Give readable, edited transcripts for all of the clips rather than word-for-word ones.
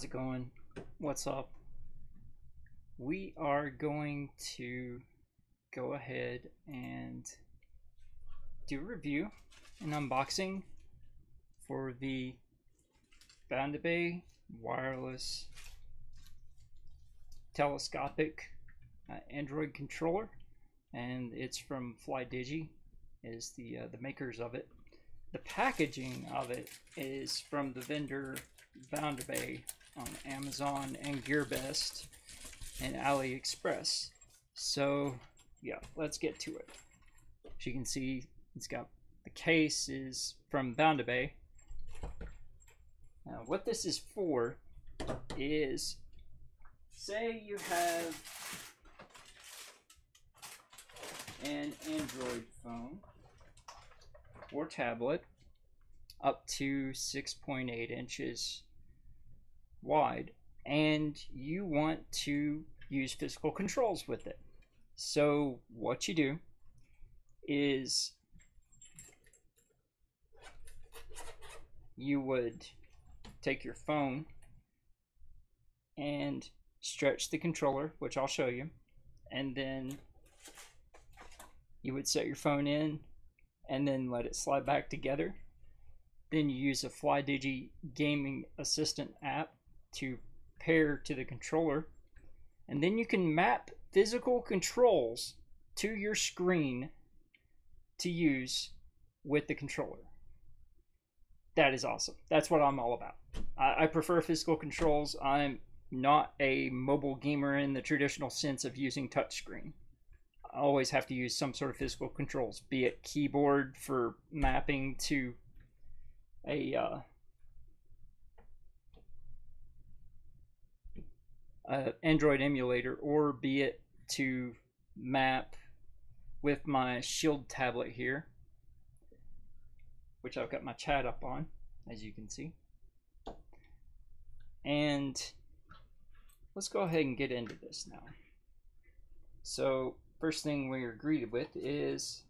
How's it going? What's up? We are going to go ahead and do a review and unboxing for the Boundabay wireless telescopic Android controller, and it's from FlyDigi, is the makers of it. The packaging of it is from the vendor Boundabay on Amazon and GearBest and AliExpress. So yeah, let's get to it. As you can see, it's got the case is from Boundabay. Now, what this is for is, say you have an Android phone or tablet up to 6.8 inches wide, and you want to use physical controls with it. So what you do is you would take your phone and stretch the controller, which I'll show you, and then you would set your phone in and then let it slide back together. Then you use a FlyDigi gaming assistant app to pair to the controller, and then you can map physical controls to your screen to use with the controller. That is awesome. That's what I'm all about. I prefer physical controls. I'm not a mobile gamer in the traditional sense of using touchscreen. I always have to use some sort of physical controls, be it keyboard for mapping to a Android emulator, or be it to map with my Shield tablet here, which I've got my chat up on, as you can see. And let's go ahead and get into this now. So first thing we are greeted with is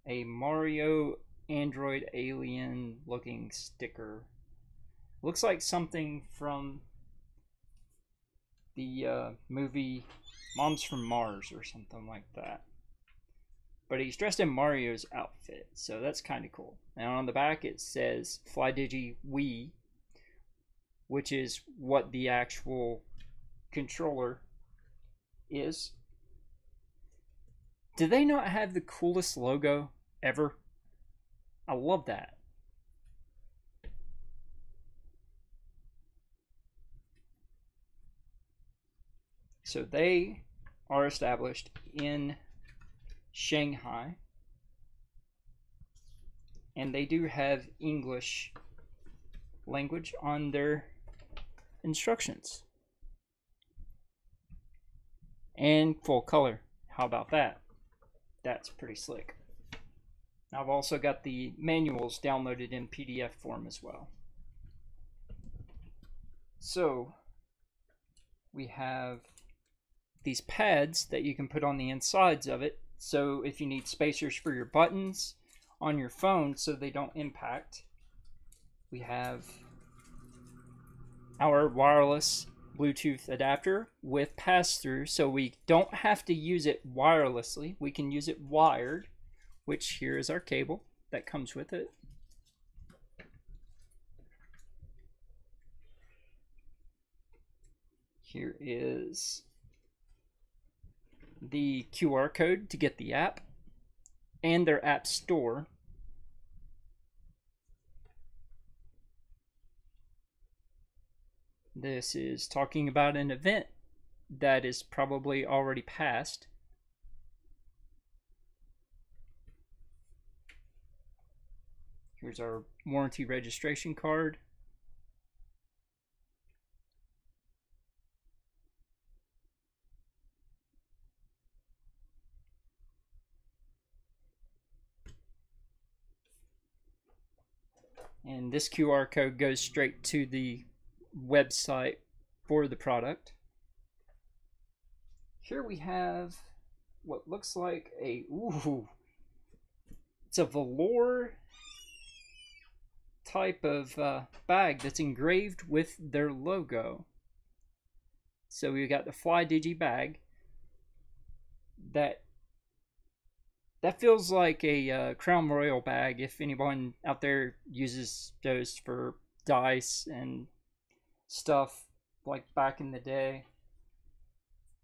a Mario Android alien looking sticker. Looks like something from the movie Moms from Mars or something like that. But he's dressed in Mario's outfit, so that's kind of cool. And on the back it says FlyDigi Wee, which is what the actual controller is. Do they not have the coolest logo ever? I love that. So they are established in Shanghai, and they do have English language on their instructions and full color. How about that? That's pretty slick. I've also got the manuals downloaded in PDF form as well. So we have these pads that you can put on the insides of it, so if you need spacers for your buttons on your phone so they don't impact. We have our wireless Bluetooth adapter with pass-through, so we don't have to use it wirelessly. We can use it wired, which here is our cable that comes with it. Here is the QR code to get the app and their app store. This is talking about an event that is probably already passed. Here's our warranty registration card. And this QR code goes straight to the website for the product. Here we have what looks like a, it's a velour type of bag that's engraved with their logo. So we got the Fly Digi bag. That feels like a Crown Royal bag, if anyone out there uses those for dice and stuff like back in the day.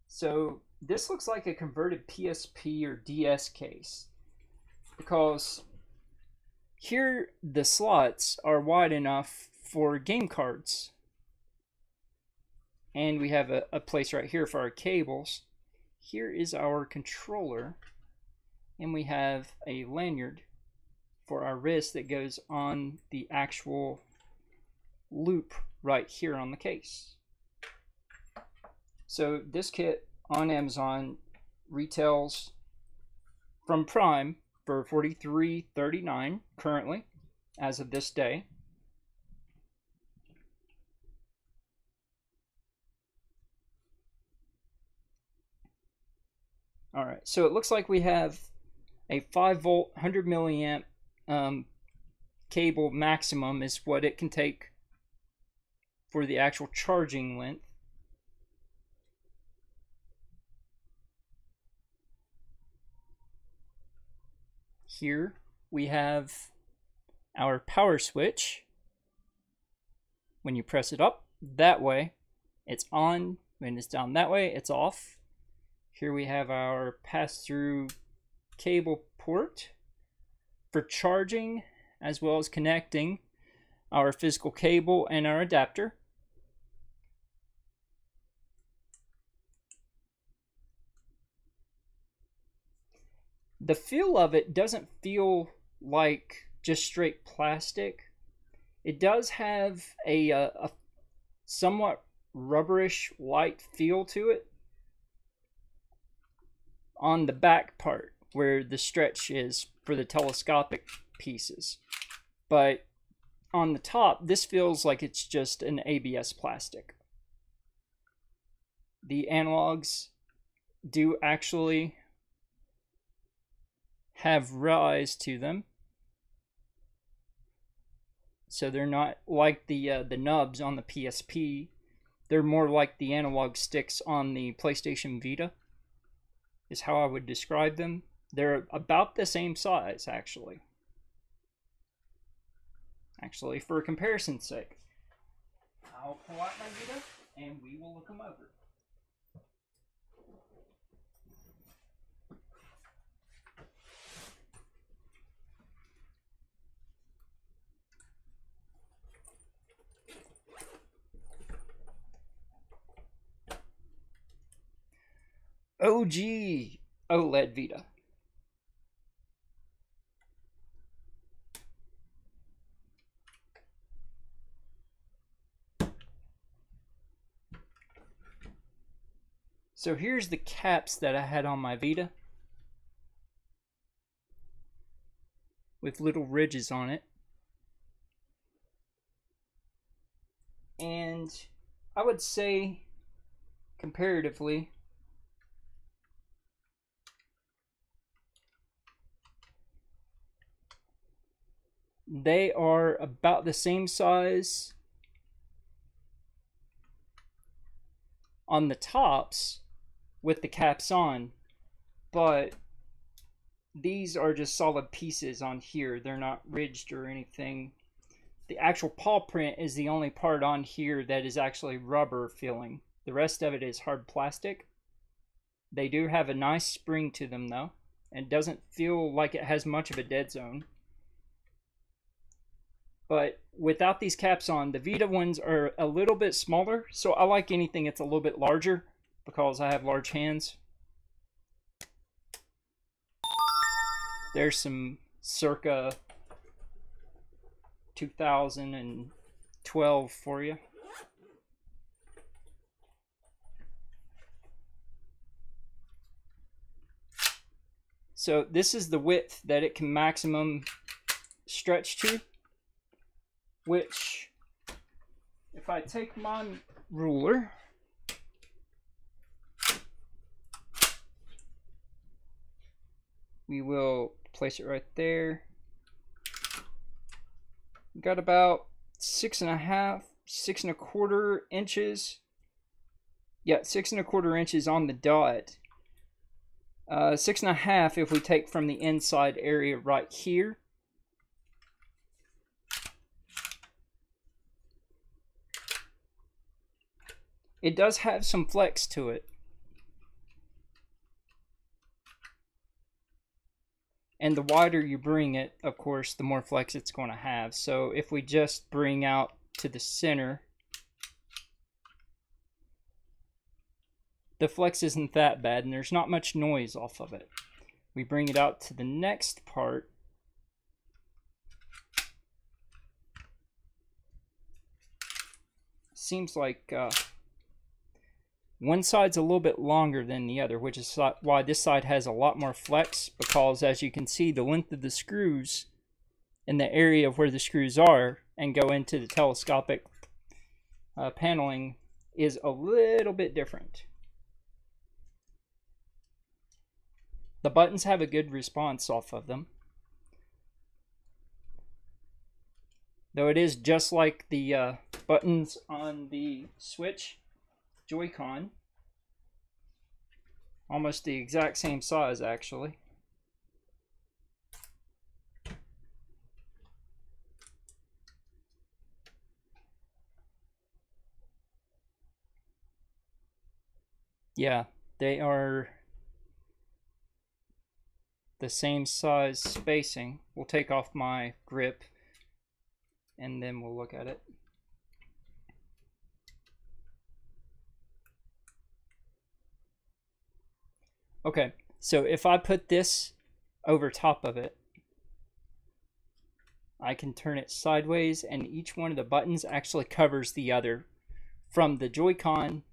So this looks like a converted PSP or DS case, because here the slots are wide enough for game cards, and we have a place right here for our cables. Here is our controller, and we have a lanyard for our wrist that goes on the actual loop right here on the case. So this kit on Amazon retails from Prime for $43.39 currently, as of this day. All right, so it looks like we have a 5-volt, 100 milliamp cable maximum is what it can take for the actual charging length. Here we have our power switch. When you press it up that way, it's on. When it's down that way, it's off. Here we have our pass-through cable port for charging, as well as connecting our physical cable and our adapter. The feel of it doesn't feel like just straight plastic. It does have a somewhat rubberish light feel to it on the back part where the stretch is for the telescopic pieces. But on the top, this feels like it's just an ABS plastic. The analogs do actually have rise to them, so they're not like the nubs on the PSP. They're more like the analog sticks on the PlayStation Vita, is how I would describe them. They're about the same size, actually. For comparison's sake, I'll pull out my Vita and we will look them over. OG OLED Vita. So here's the caps that I had on my Vita, with little ridges on it. And I would say, comparatively, they are about the same size on the tops with the caps on, but these are just solid pieces on here. They're not ridged or anything. The actual paw print is the only part on here that is actually rubber feeling. The rest of it is hard plastic. They do have a nice spring to them though, and doesn't feel like it has much of a dead zone. But without these caps on, the Vita ones are a little bit smaller, so I like anything that's a little bit larger because I have large hands. There's some circa 2012 for you. So this is the width that it can maximum stretch to, which, if I take my ruler, we will place it right there. got about 6.5, 6.25 inches. Yeah, 6.25 inches on the dot. 6.5 if we take from the inside area right here. It does have some flex to it. And the wider you bring it, of course, the more flex it's going to have. So if we just bring out to the center, the flex isn't that bad and there's not much noise off of it. We bring it out to the next part. Seems like one side's a little bit longer than the other, which is why this side has a lot more flex, because as you can see, the length of the screws in the area of where the screws are and go into the telescopic paneling is a little bit different. The buttons have a good response off of them, though it is just like the buttons on the Switch Joy-Con, almost the exact same size actually. Yeah, they are the same size spacing. We'll take off my grip and then we'll look at it. Okay, so if I put this over top of it, I can turn it sideways and each one of the buttons actually covers the other, from the Joy-Con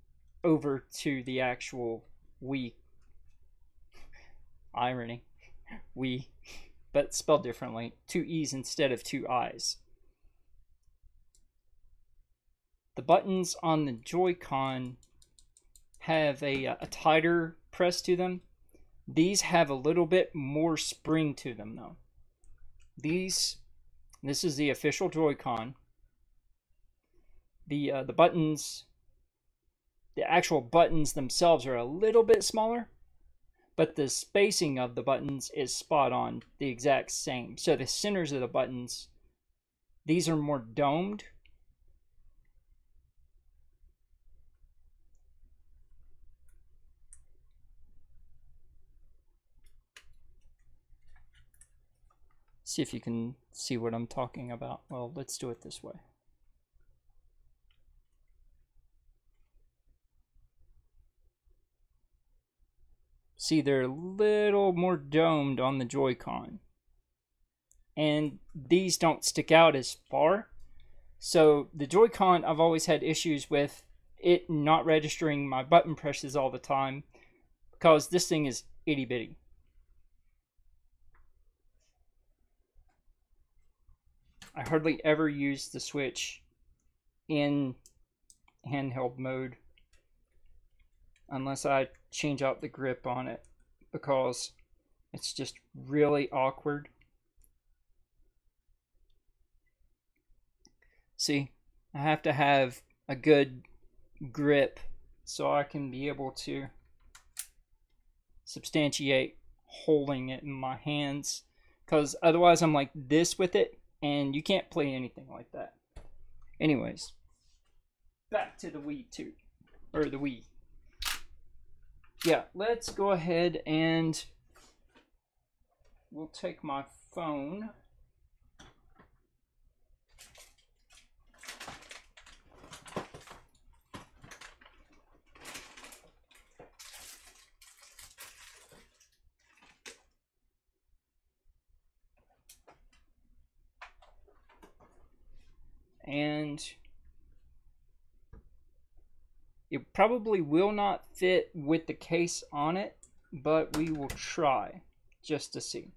over to the actual Wii. Irony. Wii, but spelled differently. 2 E's instead of 2 I's. The buttons on the Joy-Con have a tighter press to them. These have a little bit more spring to them though. This is the official Joy-Con. The buttons, the actual buttons themselves are a little bit smaller, but the spacing of the buttons is spot on, the exact same. So the centers of the buttons, these are more domed. See if you can see what I'm talking about. Well, let's do it this way. See, they're a little more domed on the Joy-Con. And these don't stick out as far. So the Joy-Con, I've always had issues with it not registering my button presses all the time, because this thing is itty bitty. I hardly ever use the Switch in handheld mode unless I change out the grip on it, because it's just really awkward. See, I have to have a good grip so I can be able to substantiate holding it in my hands, because otherwise I'm like this with it and you can't play anything like that. Anyways, back to the Wii 2, or the Wii. Yeah, let's go ahead and we'll take my phone. And it probably will not fit with the case on it, but we will try just to see.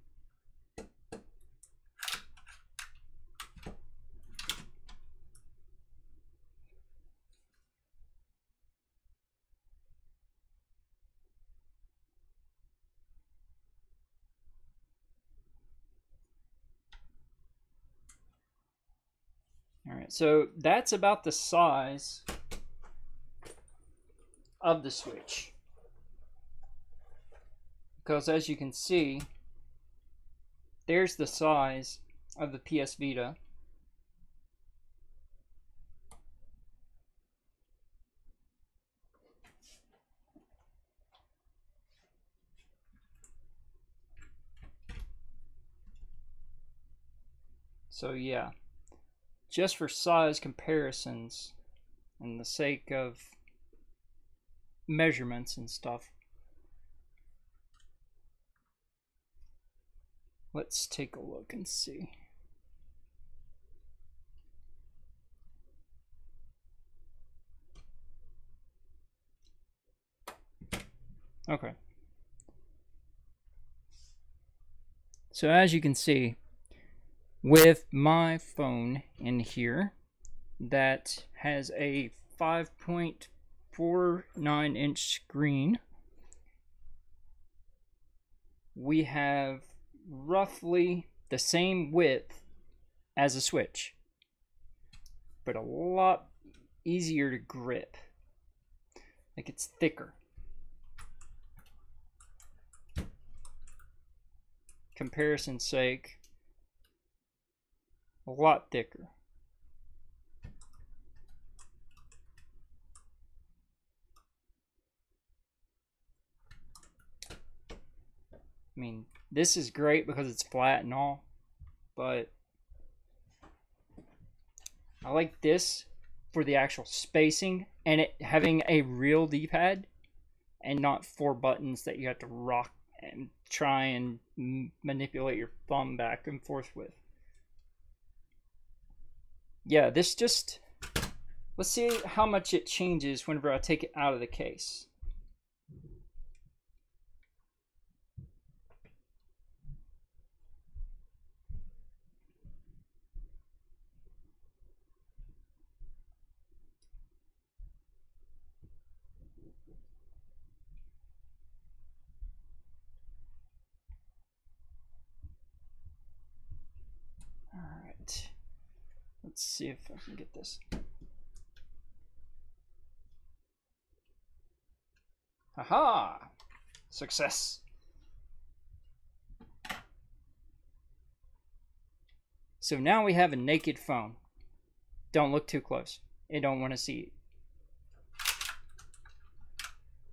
Alright, so that's about the size of the switch. Because as you can see, there's the size of the PS Vita. So yeah, just for size comparisons and the sake of measurements and stuff, let's take a look and see. Okay. So as you can see, with my phone in here that has a 5.49 inch screen, we have roughly the same width as a Switch, but a lot easier to grip. Like, it's thicker. Comparison's sake, a lot thicker. I mean, this is great because it's flat and all, but I like this for the actual spacing and it having a real D-pad and not 4 buttons that you have to rock and try and manipulate your thumb back and forth with. Yeah, this just... let's see how much it changes whenever I take it out of the case. Alright. Let's see if I can get this. Haha! Success! So now we have a naked phone. Don't look too close. I don't want to see it.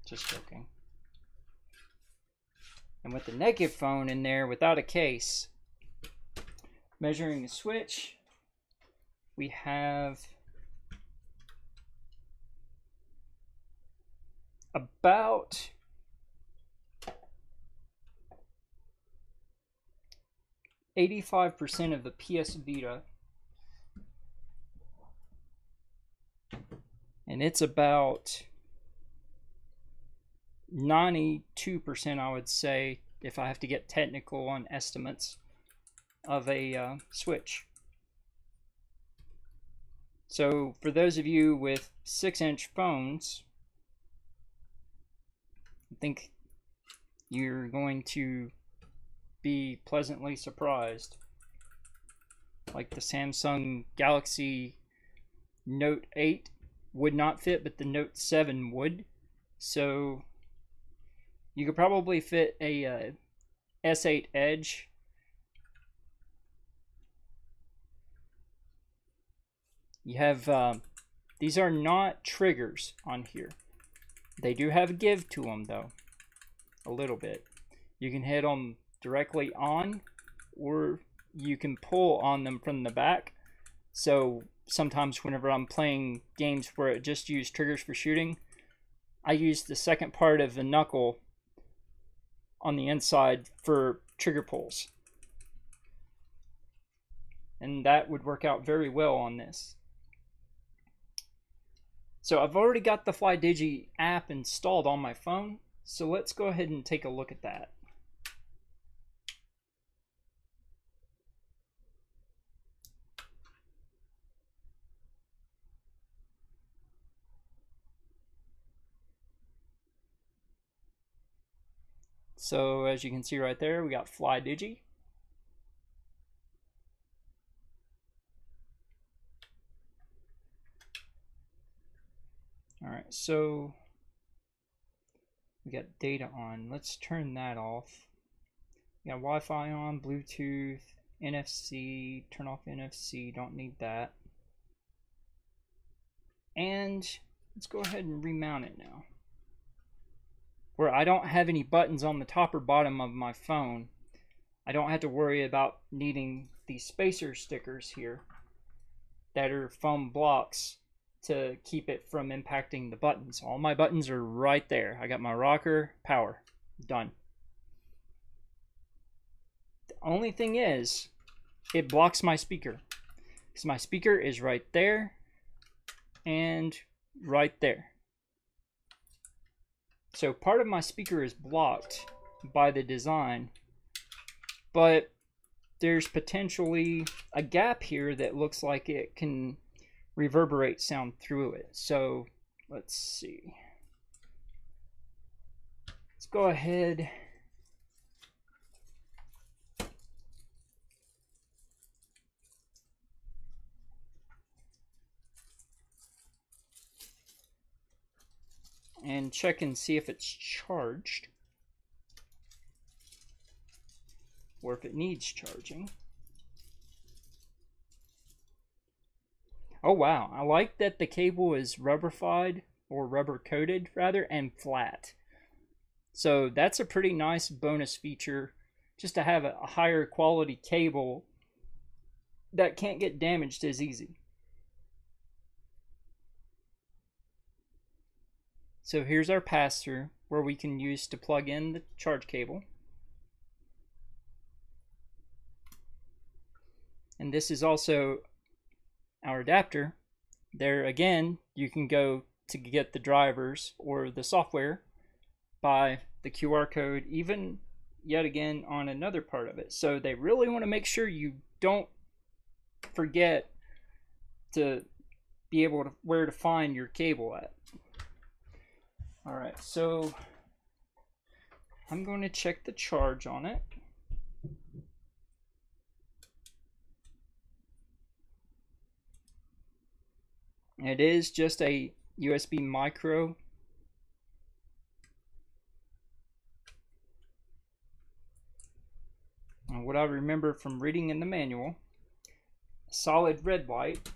Just joking. And with the naked phone in there without a case, measuring the switch, we have about 85% of the PS Vita, and it's about 92%, I would say, if I have to get technical on estimates, of a Switch. So for those of you with 6-inch phones, I think you're going to be pleasantly surprised. Like the Samsung Galaxy Note 8 would not fit, but the Note 7 would. So you could probably fit a S8 Edge. You have, these are not triggers on here. They do have a give to them though, a little bit. You can hit them directly on, or you can pull on them from the back. So sometimes whenever I'm playing games where it just use triggers for shooting, I use the second part of the knuckle on the inside for trigger pulls. And that would work out very well on this. So I've already got the FlyDigi app installed on my phone, so let's go ahead and take a look at that. So as you can see right there, we got FlyDigi. Alright, so we got data on. Let's turn that off. We got Wi-Fi on, Bluetooth, NFC, turn off NFC, don't need that. And let's go ahead and remount it now. Where I don't have any buttons on the top or bottom of my phone, I don't have to worry about needing these spacer stickers here that are foam blocks to keep it from impacting the buttons. All my buttons are right there. I got my rocker, power, done. The only thing is, it blocks my speaker, because my speaker is right there and right there. So part of my speaker is blocked by the design, but there's potentially a gap here that looks like it can reverberate sound through it. So let's see. Let's go ahead and check and see if it's charged or if it needs charging. Oh wow, I like that the cable is rubberfied, or rubber coated rather, and flat. So that's a pretty nice bonus feature, just to have a higher quality cable that can't get damaged as easy. So here's our pass-through where we can use to plug in the charge cable. And this is also our adapter. There again, you can go to get the drivers or the software by the QR code, even yet again on another part of it. So they really want to make sure you don't forget to be able to where to find your cable at. Alright, so I'm going to check the charge on it. It is just a USB micro. And what I remember from reading in the manual, solid red light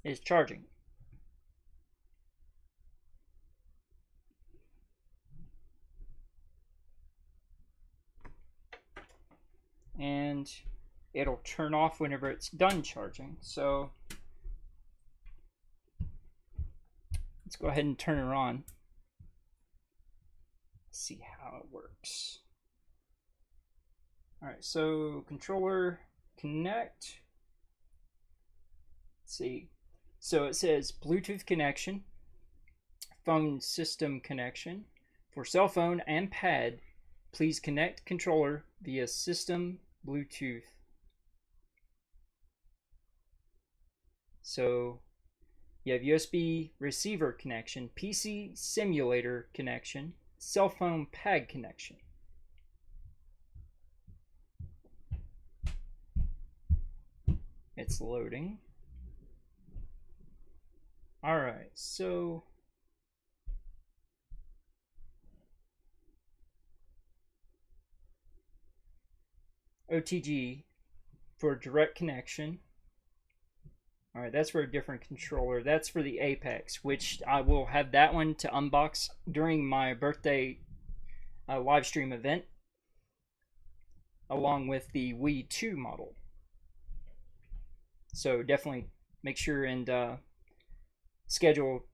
is charging. And it'll turn off whenever it's done charging. So let's go ahead and turn it on. See how it works. Alright, so controller connect. Let's see. So it says Bluetooth connection, phone system connection. For cell phone and pad, please connect controller via system Bluetooth. So you have USB receiver connection, PC simulator connection, cell phone pad connection. It's loading. Alright, so OTG for direct connection. Alright, that's for a different controller. That's for the Apex, which I will have that one to unbox during my birthday live stream event, along with the Wii 2 model. So definitely make sure and schedule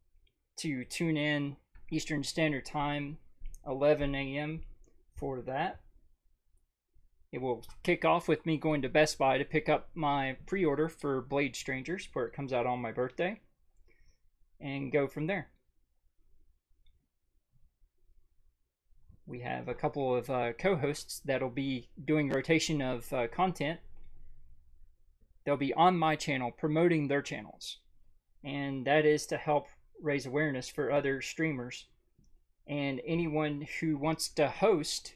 to tune in Eastern Standard Time, 11 a.m. for that. It will kick off with me going to Best Buy to pick up my pre-order for Blade Strangers, where it comes out on my birthday, and go from there. We have a couple of co-hosts that'll be doing rotation of content. They'll be on my channel promoting their channels, and that is to help raise awareness for other streamers. And anyone who wants to host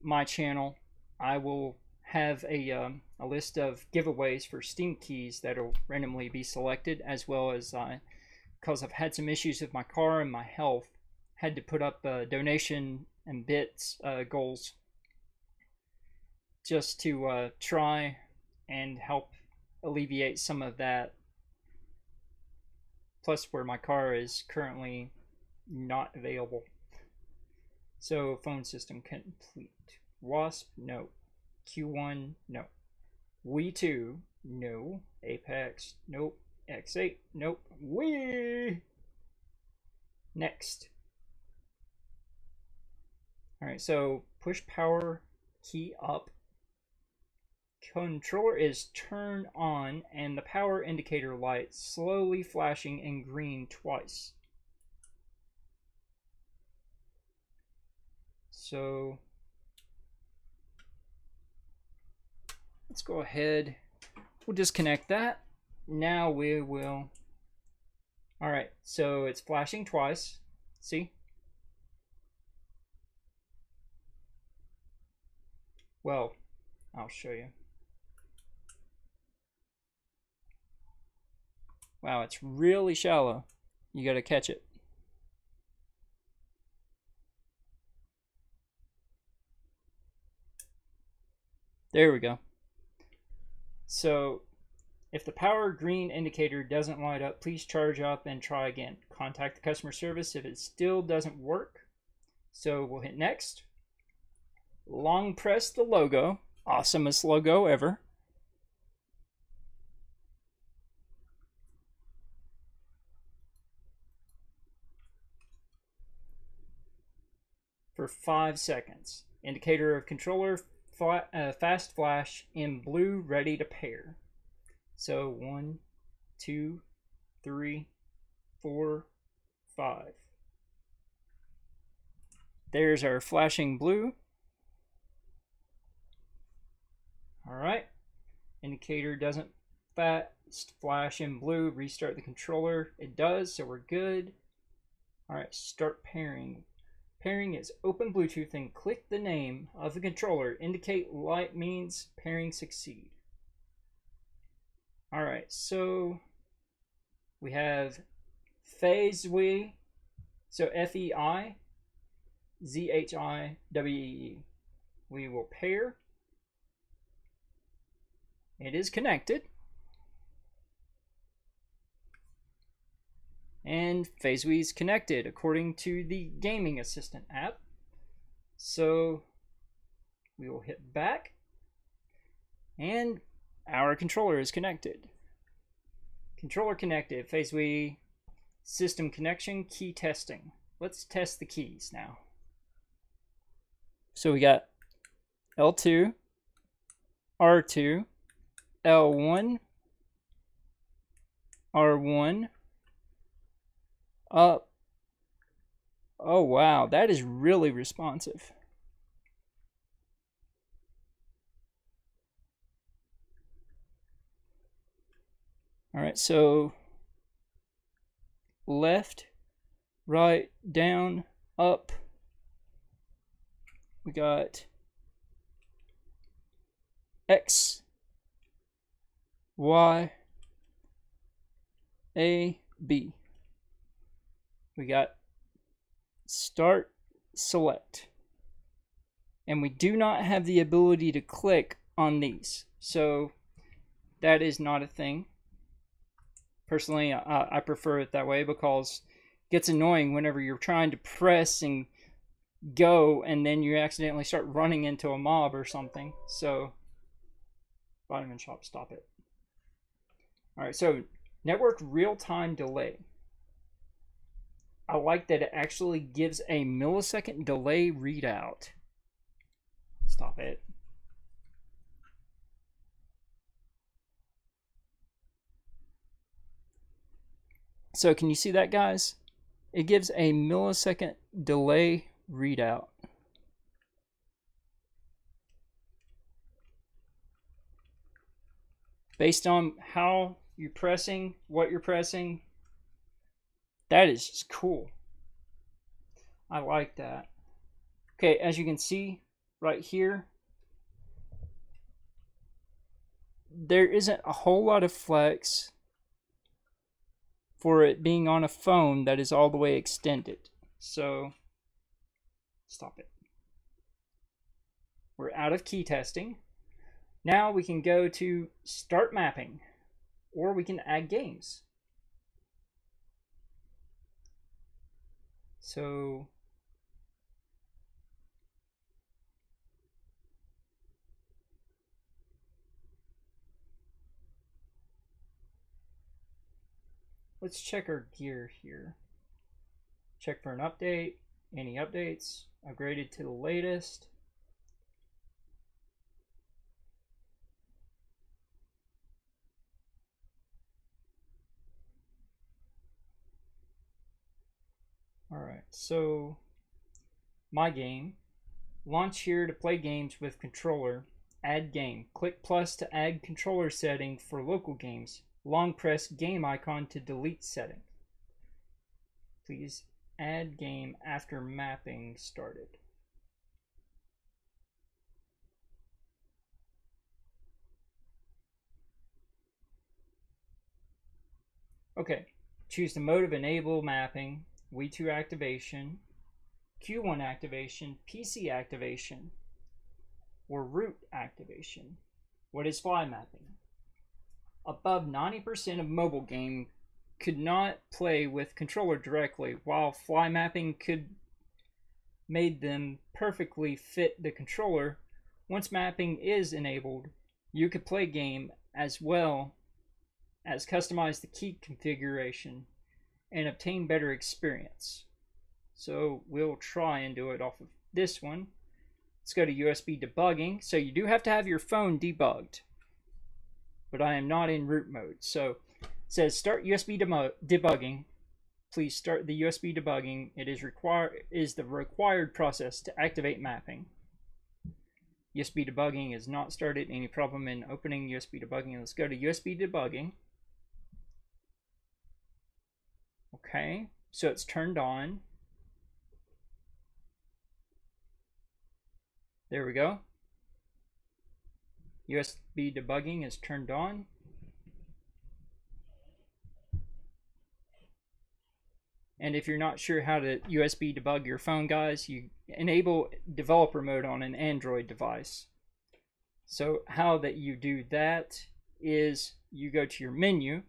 my channel, I will have a list of giveaways for Steam keys that'll randomly be selected, as well as because I've had some issues with my car and my health, had to put up donation and bits goals just to try and help alleviate some of that. Plus, where my car is currently not available. So, phone system complete. Wasp, no. Q1, no. Wii 2, no. Apex, nope. X8, nope. Wii! Next. Alright, so push power key up. Controller is turned on and the power indicator light slowly flashing in green twice. So let's go ahead. We'll disconnect that. Now we will. Alright, so it's flashing twice. See? Well, I'll show you. Wow, it's really shallow. You gotta catch it. There we go. So, if the power green indicator doesn't light up, please charge up and try again. Contact the customer service if it still doesn't work. So we'll hit next. Long press the logo. Awesomest logo ever. For 5 seconds. Indicator of controller fast flash in blue ready to pair. So 1, 2, 3, 4, 5. There's our flashing blue. Alright. Indicator doesn't fast flash in blue. Restart the controller. It does, so we're good. Alright, start pairing. Pairing is open Bluetooth and click the name of the controller. Indicate light means pairing succeed. Alright, so we have Phase Wee, so F-E-I-Z-H-I-W-E-E. We will pair. It is connected. And Phase Wee is connected according to the Gaming Assistant app. So we will hit back and our controller is connected. Controller connected. Phase Wee system connection, key testing. Let's test the keys now. So we got L2, R2, L1, R1, up. Oh wow, that is really responsive. All right, so left, right, down, up. We got X, Y, A, B. We got start, select. And we do not have the ability to click on these. So that is not a thing. Personally, I prefer it that way because it gets annoying whenever you're trying to press and go and then you accidentally start running into a mob or something. So, Vitamin Shop, stop it. Alright, so network real-time delay. I like that it actually gives a millisecond delay readout. Stop it. So can you see that, guys? It gives a millisecond delay readout. Based on how you're pressing, what you're pressing, That is just cool. I like that. Okay, as you can see right here, there isn't a whole lot of flex for it being on a phone that is all the way extended. So, stop it. We're out of key testing. Now we can go to start mapping, or we can add games. So, let's check our gear here. Check for an update. Any updates? Upgraded to the latest. Alright, so my game. Launch here to play games with controller. Add game. Click plus to add controller setting for local games. Long press game icon to delete setting. Please add game after mapping started. Okay, choose the mode of enable mapping, Wii2 activation, Q1 activation, PC activation, or root activation. What is fly mapping? Above 90% of mobile game could not play with controller directly, while fly mapping could made them perfectly fit the controller. Once mapping is enabled, you could play game as well as customize the key configuration and obtain better experience. So we'll try and do it off of this one. Let's go to USB debugging. So you do have to have your phone debugged, but I am not in root mode. So it says start USB debugging. Please start the USB debugging. It is the required process to activate mapping. USB debugging is not started. Any problem in opening USB debugging? Let's go to USB debugging. Okay, so it's turned on. There we go. USB debugging is turned on. And if you're not sure how to USB debug your phone, guys, you enable developer mode on an Android device. So how that you do that is you go to your menu,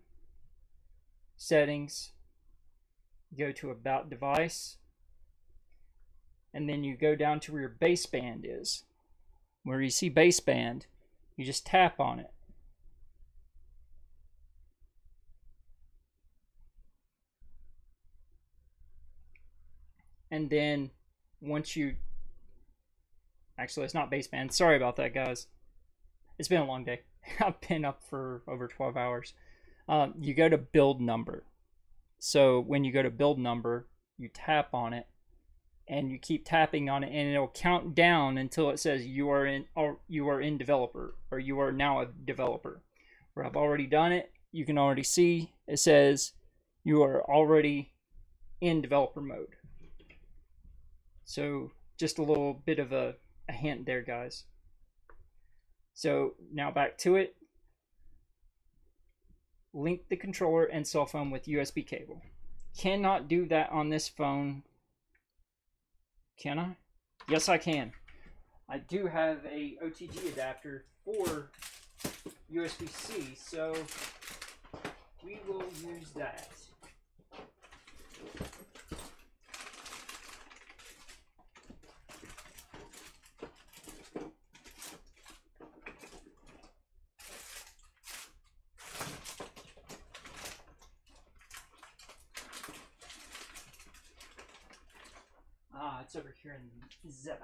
settings, go to about device, and then you go down to where your baseband is. Where you see baseband, you just tap on it. And then once you, actually it's not baseband, sorry about that, guys. It's been a long day. I've been up for over 12 hours. You go to build number. So when you go to build number, you tap on it and you keep tapping on it, and it'll count down until it says you are in developer, or you are now a developer. Where I've already done it, you can already see it says you are already in developer mode. So just a little bit of a hint there, guys. So now back to it. Link the controller and cell phone with USB cable. Cannot do that on this phone. Can I? Yes, I can. I do have a OTG adapter for USB-C, so we will use that. It's over here in the bag.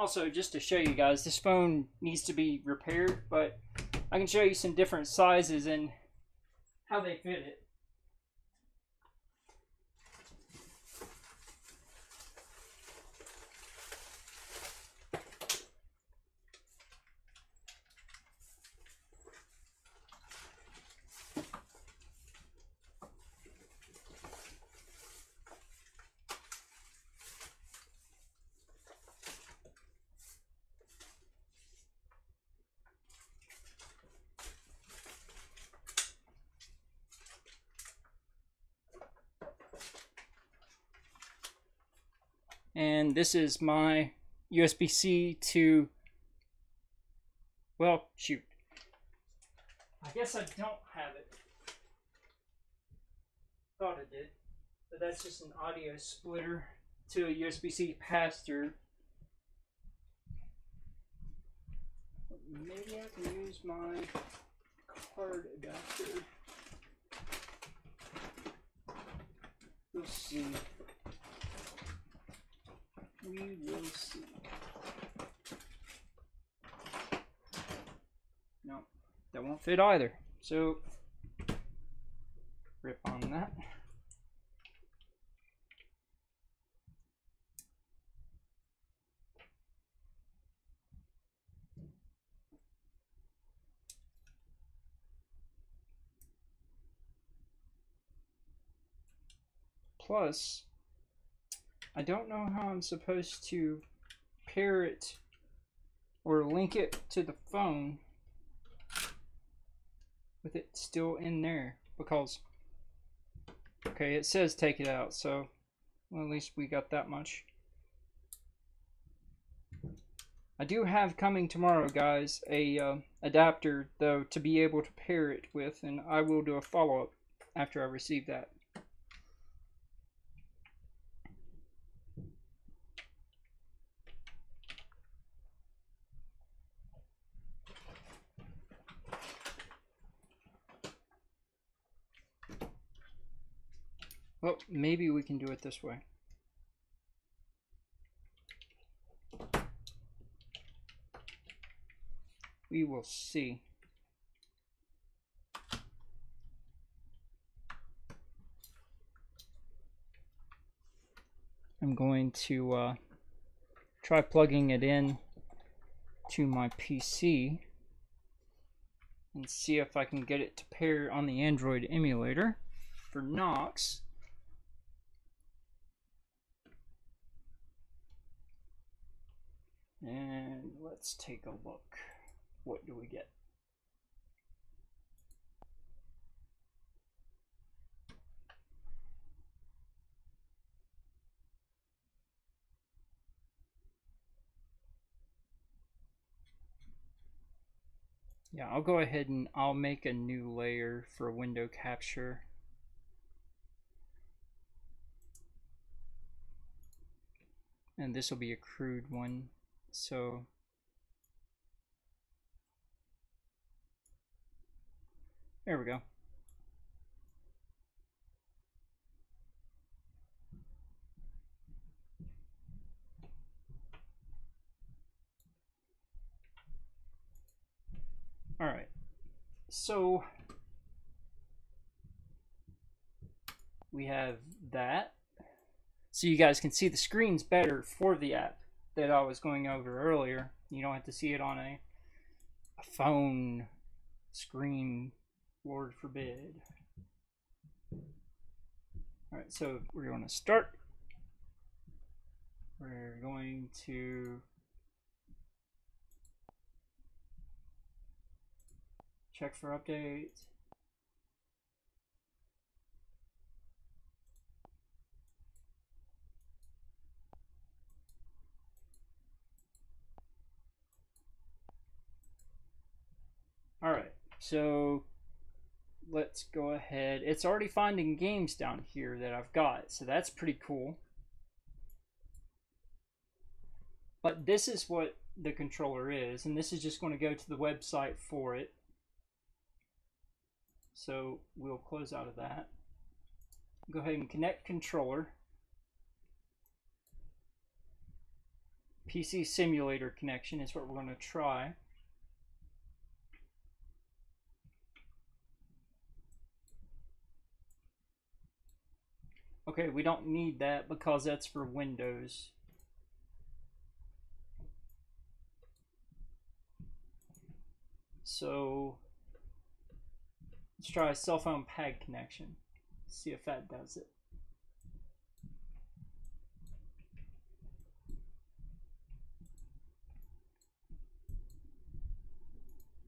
Also, just to show you guys, this phone needs to be repaired, but I can show you some different sizes and how they fit it. And this is my USB-C to, well, shoot. I guess I don't have it. Thought I did. But that's just an audio splitter to a USB-C pass-through. Maybe I can use my card adapter. We'll see. We will see. No, that won't fit either. So, rip on that. Plus, I don't know how I'm supposed to pair it or link it to the phone with it still in there, because, okay, it says take it out, so well, at least we got that much. I do have coming tomorrow, guys, a adapter though to be able to pair it with, and I will do a follow-up after I receive that. Well, maybe we can do it this way. We will see. I'm going to try plugging it in to my PC and see if I can get it to pair on the Android emulator for Knox. And let's take a look. What do we get? Yeah, I'll go ahead and I'll make a new layer for window capture. And this will be a crude one. So there we go. All right. So we have that. So you guys can see the screen's better for the app that I was going over earlier. You don't have to see it on a phone screen, Lord forbid. Alright, so we're going to start. We're going to check for updates. Alright, so let's go ahead. It's already finding games down here that I've got, so that's pretty cool. But this is what the controller is, and this is just going to go to the website for it. So we'll close out of that. Go ahead and connect controller. PC simulator connection is what we're going to try. Okay, we don't need that because that's for Windows. So let's try a cell phone pad connection. See if that does it.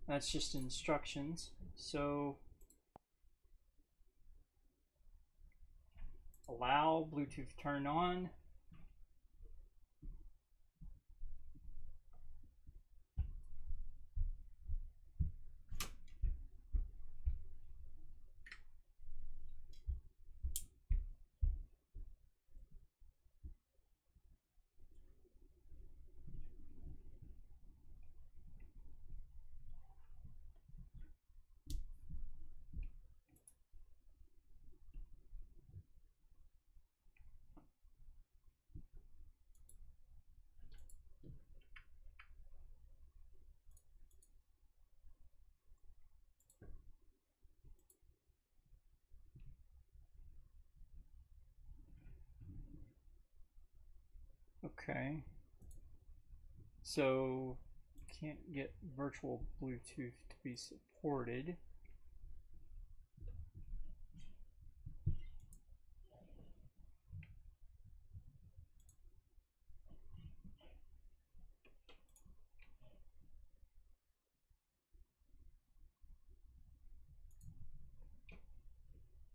That's just instructions. So allow Bluetooth turn on. Okay. So can't get virtual Bluetooth to be supported.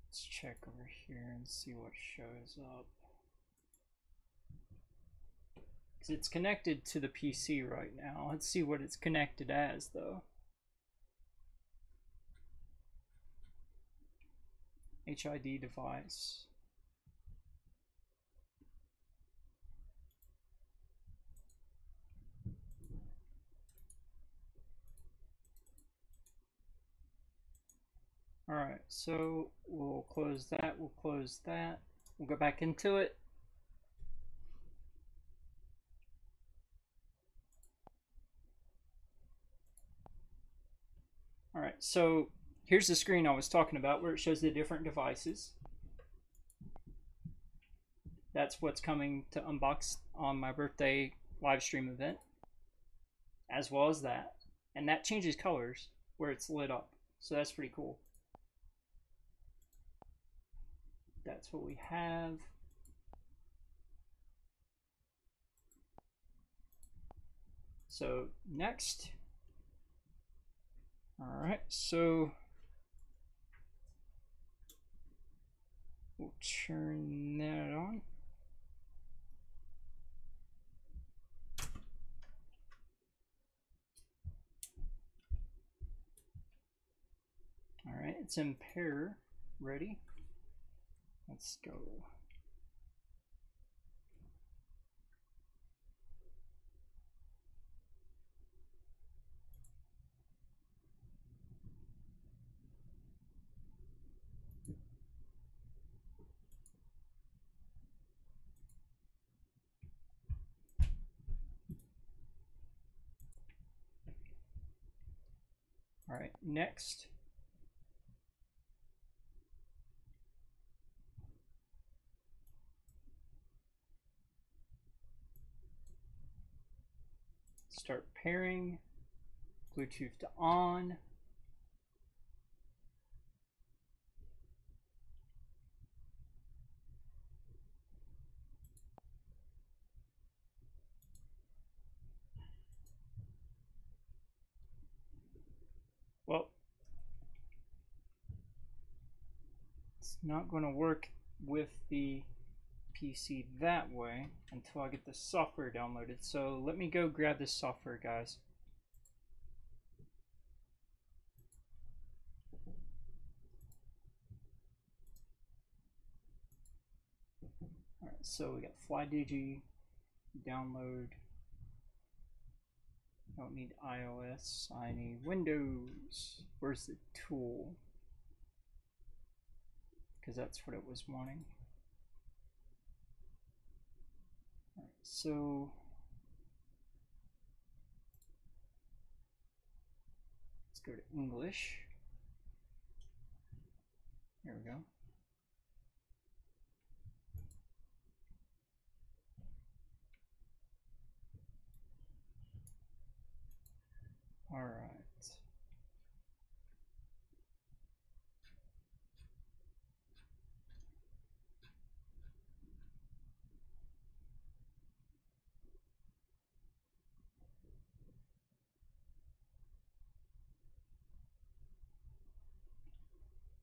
Let's check over here and see what shows up. Because it's connected to the PC right now. Let's see what it's connected as though. HID device. Alright, so we'll close that, we'll close that. We'll go back into it. Alright, so here's the screen I was talking about where it shows the different devices. That's what's coming to unbox on my birthday live stream event, as well as that. And that changes colors where it's lit up, so that's pretty cool. That's what we have. So next, all right, so we'll turn that on. All right, it's in pair, ready. Let's go. All right, next. Start pairing, Bluetooth to on. Well, it's not going to work with the PC that way until I get the software downloaded. So let me go grab this software, guys. All right, so we got FlyDigi, download. I don't need iOS, I need Windows. Where's the tool? Because that's what it was wanting. All right, so go to English. There we go. All right.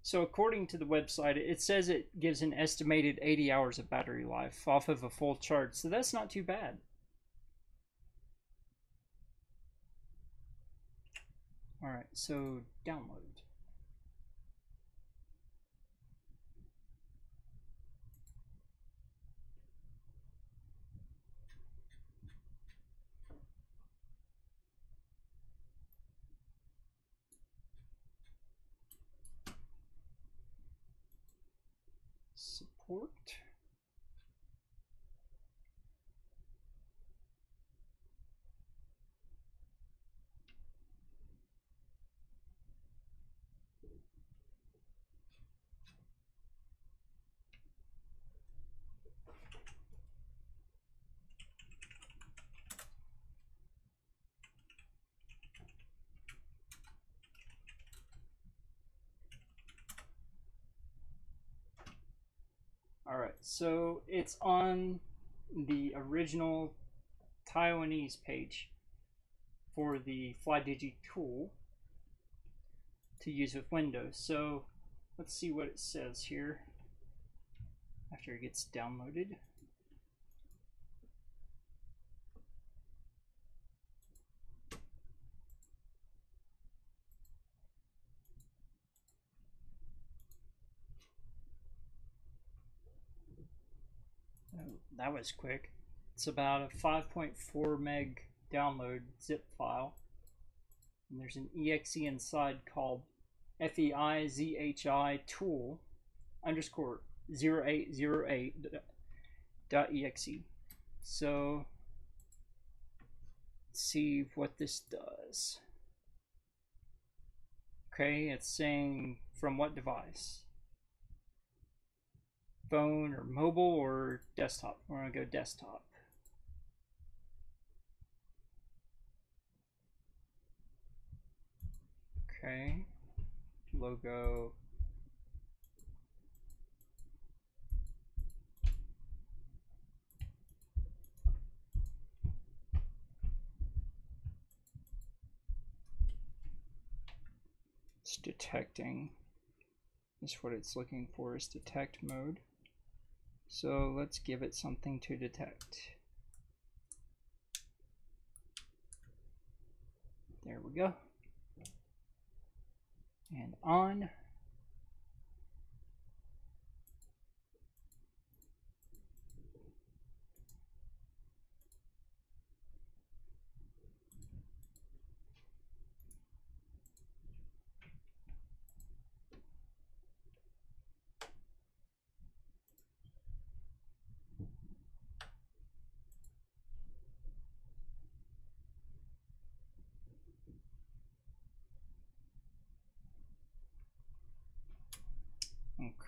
So according to the website, it says it gives an estimated 80 hours of battery life off of a full charge, so that's not too bad. All right, so download. Support. All right, so it's on the original Taiwanese page for the FlyDigi tool to use with Windows. So let's see what it says here after it gets downloaded. Oh, that was quick. It's about a 5.4 meg download zip file. And there's an exe inside called FEIZHI tool underscore 0808.exe. So let's see what this does. Okay, it's saying from what device? Phone or mobile or desktop? We're going to go desktop. Okay, logo. It's detecting. That's what it's looking for, is detect mode. So let's give it something to detect. There we go. And on.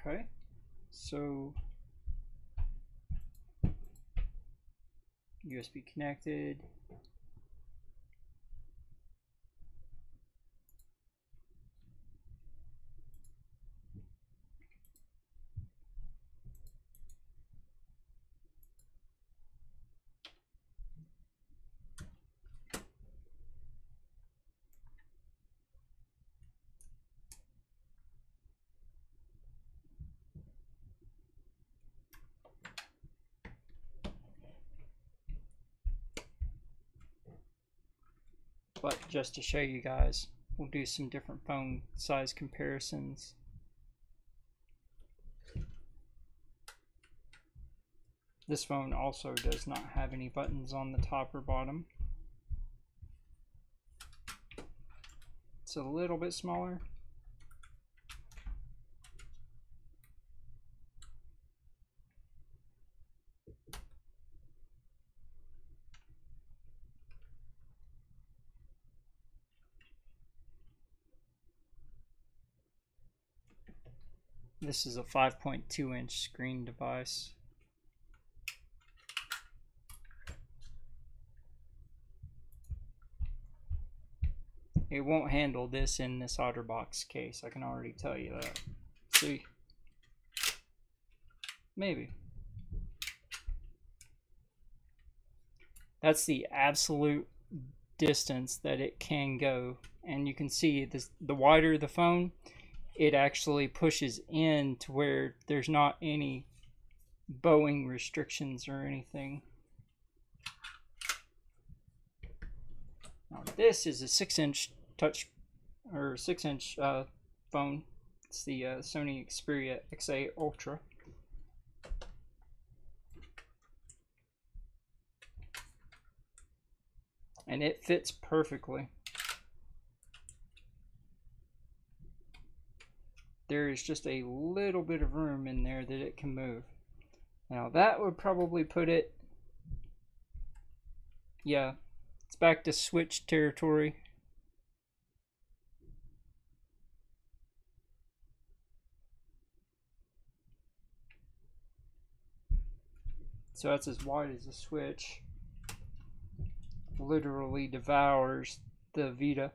Okay, so USB connected. But just to show you guys, we'll do some different phone size comparisons. This phone also does not have any buttons on the top or bottom. It's a little bit smaller. This is a 5.2-inch screen device. It won't handle this in this OtterBox case, I can already tell you that. See? Maybe. That's the absolute distance that it can go. And you can see this, the wider the phone, it actually pushes in to where there's not any bowing restrictions or anything. Now this is a 6-inch touch or 6-inch phone. It's the Sony Xperia XA Ultra. And it fits perfectly. There is just a little bit of room in there that it can move. Now that would probably put it, yeah, it's back to Switch territory. So that's as wide as the Switch. Literally devours the Vita.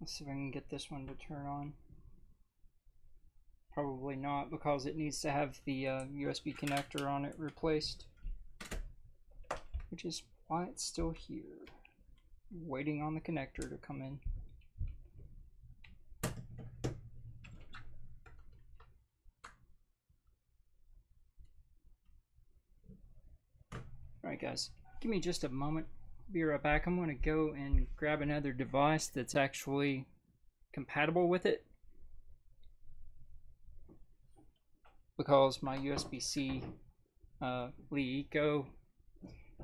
Let's see if I can get this one to turn on. Probably not, because it needs to have the USB connector on it replaced, which is why it's still here, waiting on the connector to come in. Alright guys, give me just a moment. Be right back. I'm going to go and grab another device that's actually compatible with it, because my USB-C Eco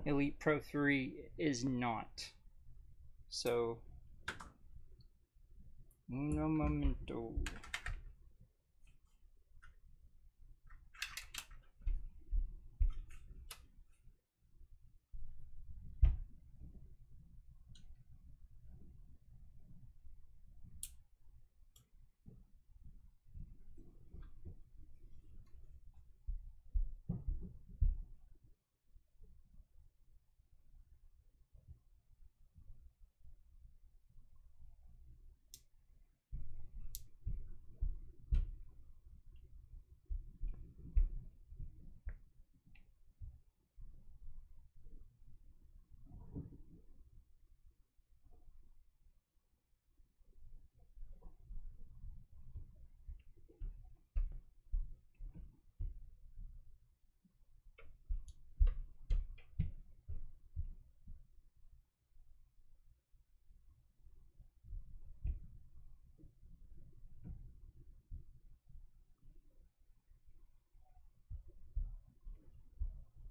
Elite Pro 3 is not. So, uno momento.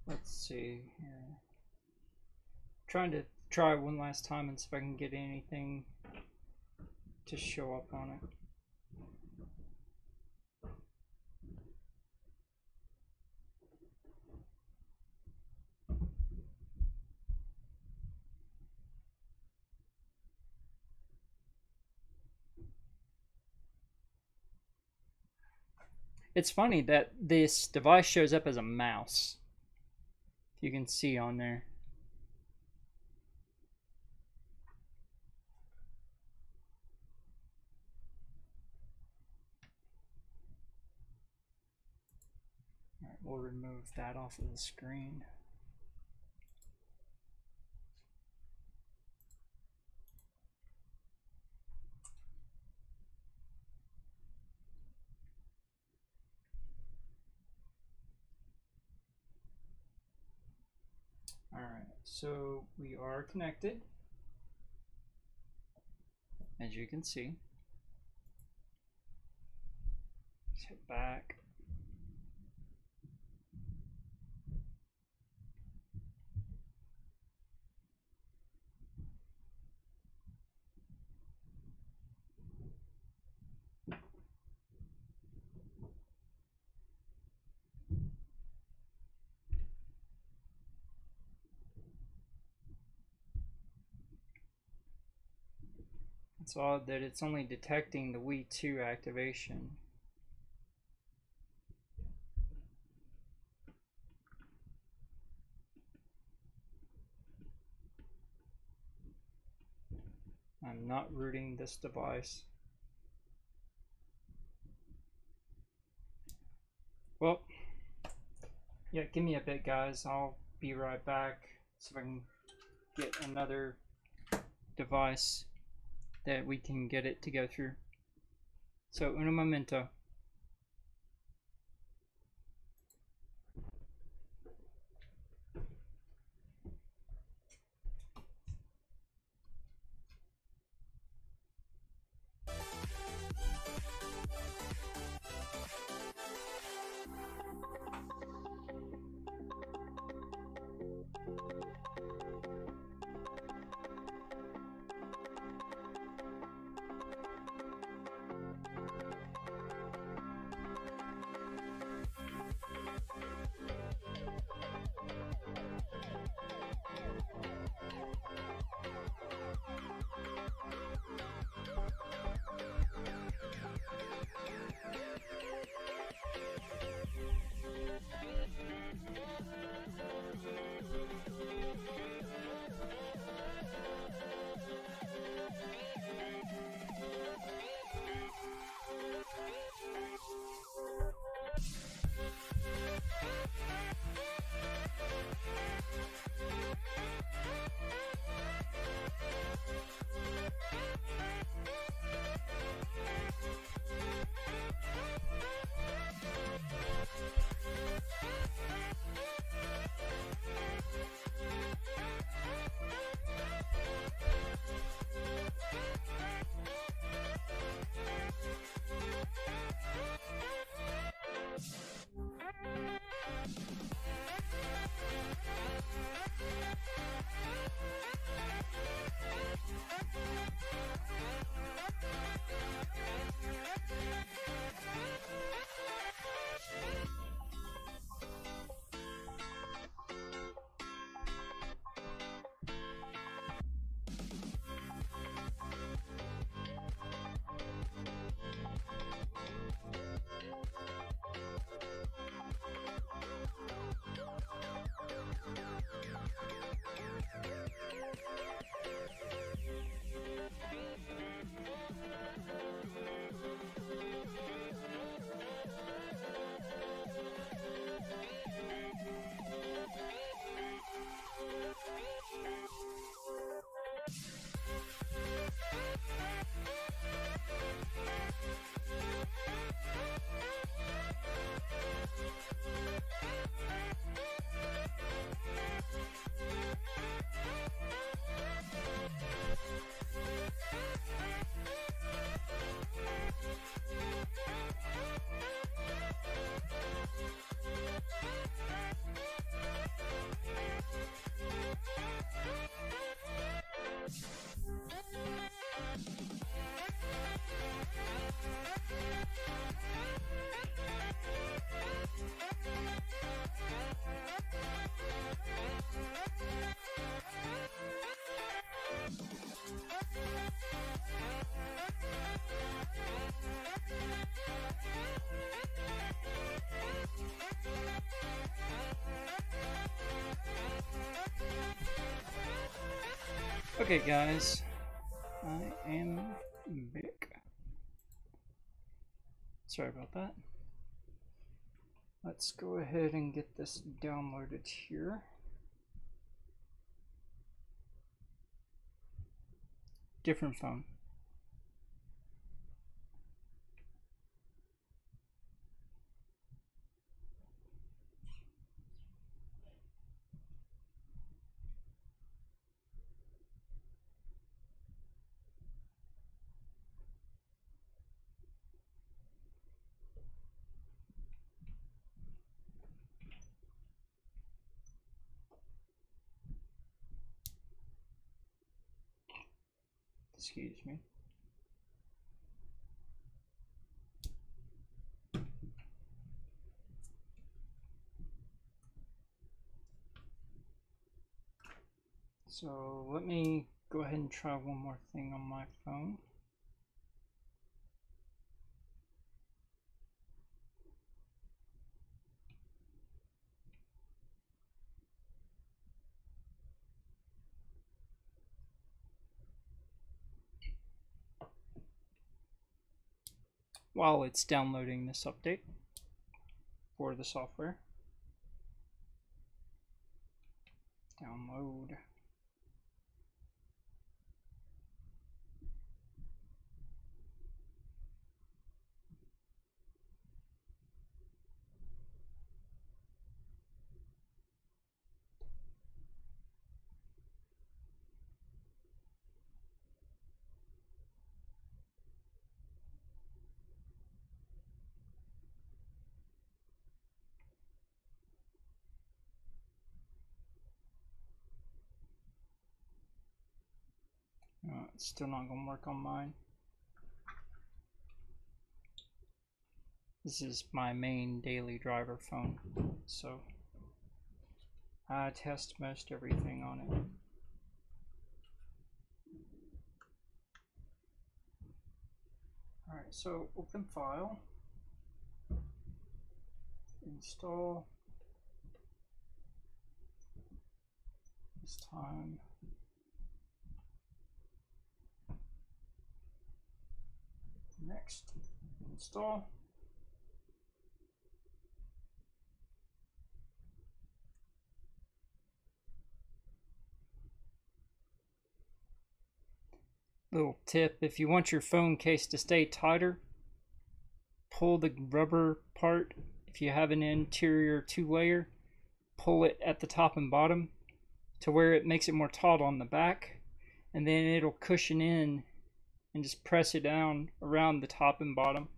Let's see here. Trying to try one last time and see if I can get anything to show up on it. It's funny that this device shows up as a mouse. You can see on there. All right, we'll remove that off of the screen. All right, so we are connected, as you can see. Let's hit back. It's odd that it's only detecting the Wii 2 activation. I'm not rooting this device. Well, yeah, give me a bit, guys. I'll be right back so I can get another device that we can get it to go through. So, uno momento. Okay, guys, I am back. Sorry about that. Let's go ahead and get this downloaded here. Different phone. Excuse me. So let me go ahead and try one more thing on my phone. while it's downloading this update for the software. Download. It's still not going to work on mine. This is my main daily driver phone, so I test most everything on it. Alright, so open file, install, this time next, install. Little tip, if you want your phone case to stay tighter, pull the rubber part. If you have an interior 2-layer, pull it at the top and bottom to where it makes it more taut on the back, and then it'll cushion in, and just press it down around the top and bottom.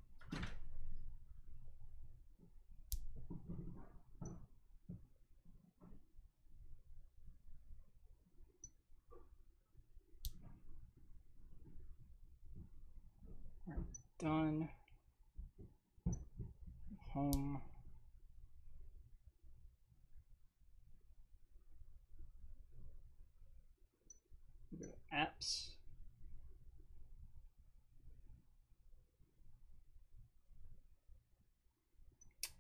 Done. Home. Go to apps.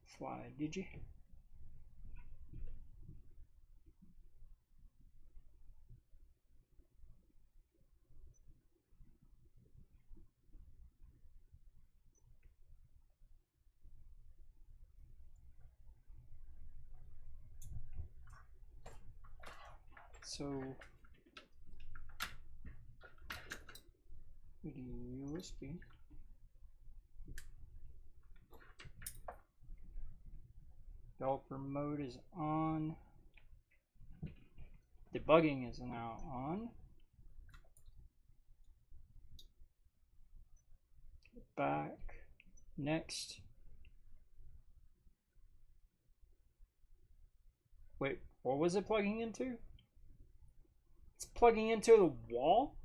Fly Digi. So USB. Developer mode is on. Debugging is now on. Back. Next. Wait, what was it plugging into? It's plugging into the wall?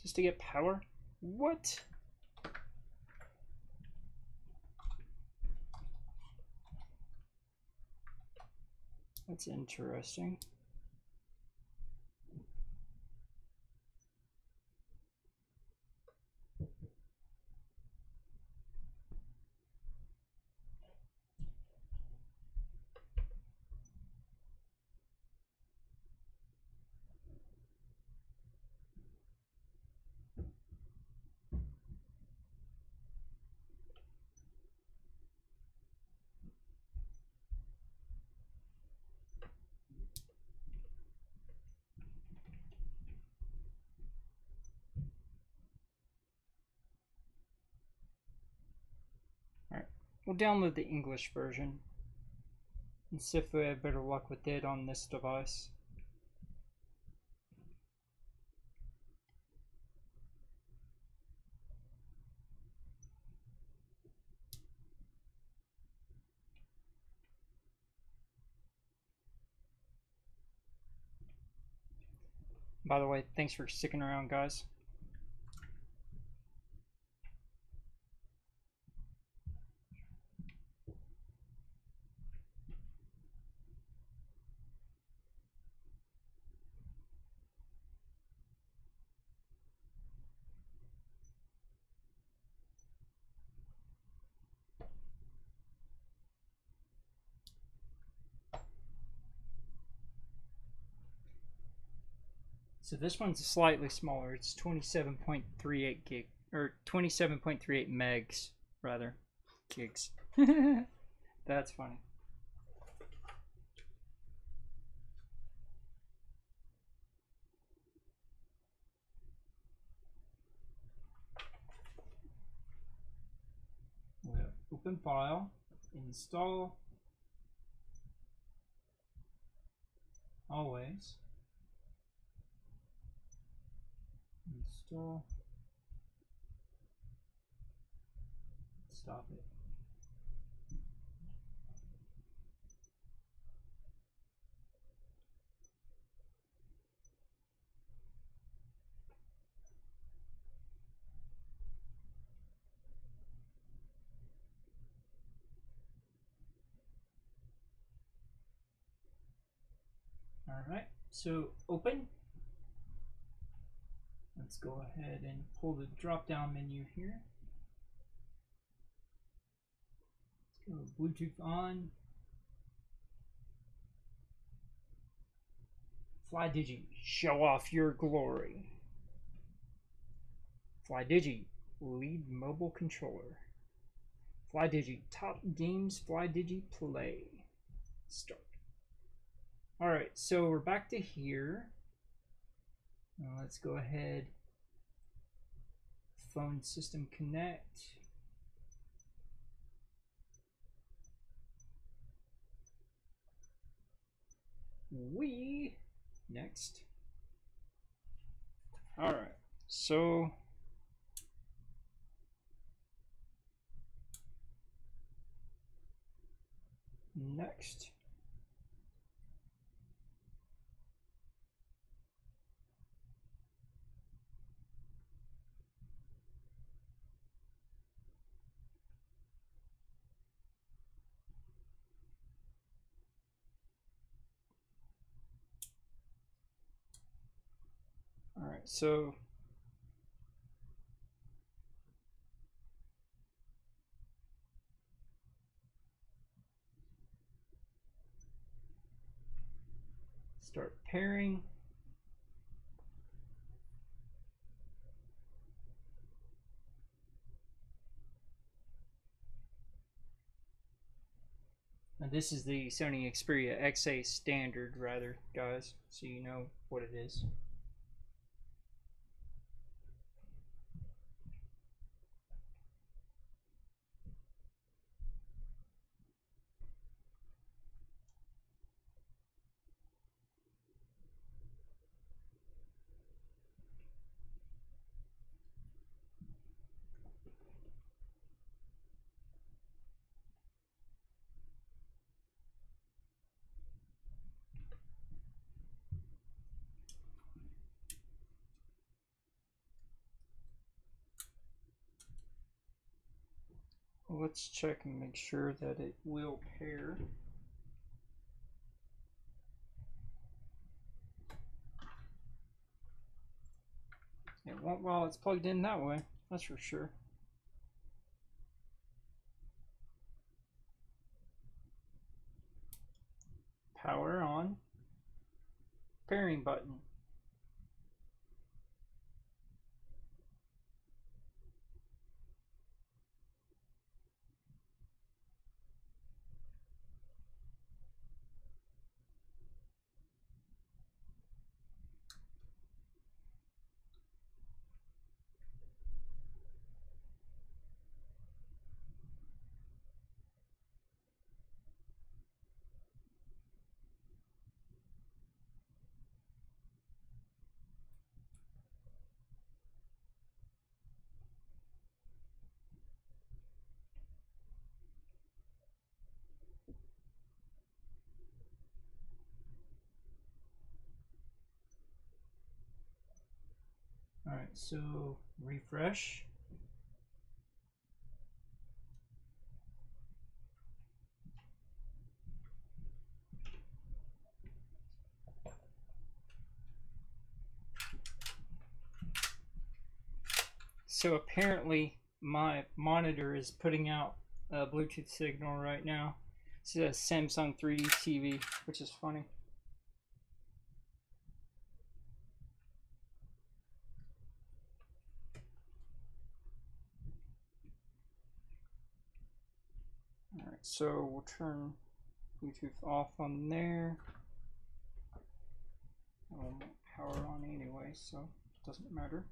Just to get power? What? That's interesting. We'll download the English version and see if we have better luck with it on this device. By the way, thanks for sticking around, guys. So this one's slightly smaller. It's 27.38 gig or 27.38 megs rather. Gigs. That's funny. Open file, install, always, install, stop it. Alright, so open. Let's go ahead and pull the drop down menu here. Let's go Bluetooth on. FlyDigi, show off your glory. FlyDigi, lead mobile controller. FlyDigi, top games FlyDigi play. Start. Alright, so we're back to here. Now let's go ahead. Phone system connect. Wee. Next. Alright, so next. Alright, so start pairing. And this is the Sony Xperia XA standard, rather, guys, so you know what it is. Let's check and make sure that it will pair. It won't while it's plugged in that way, that's for sure. Power on. Pairing button. Alright, so refresh. So apparently my monitor is putting out a Bluetooth signal right now. This is a Samsung 3D TV, which is funny. so we'll turn Bluetooth off on there. I won't power on anyway, so it doesn't matter.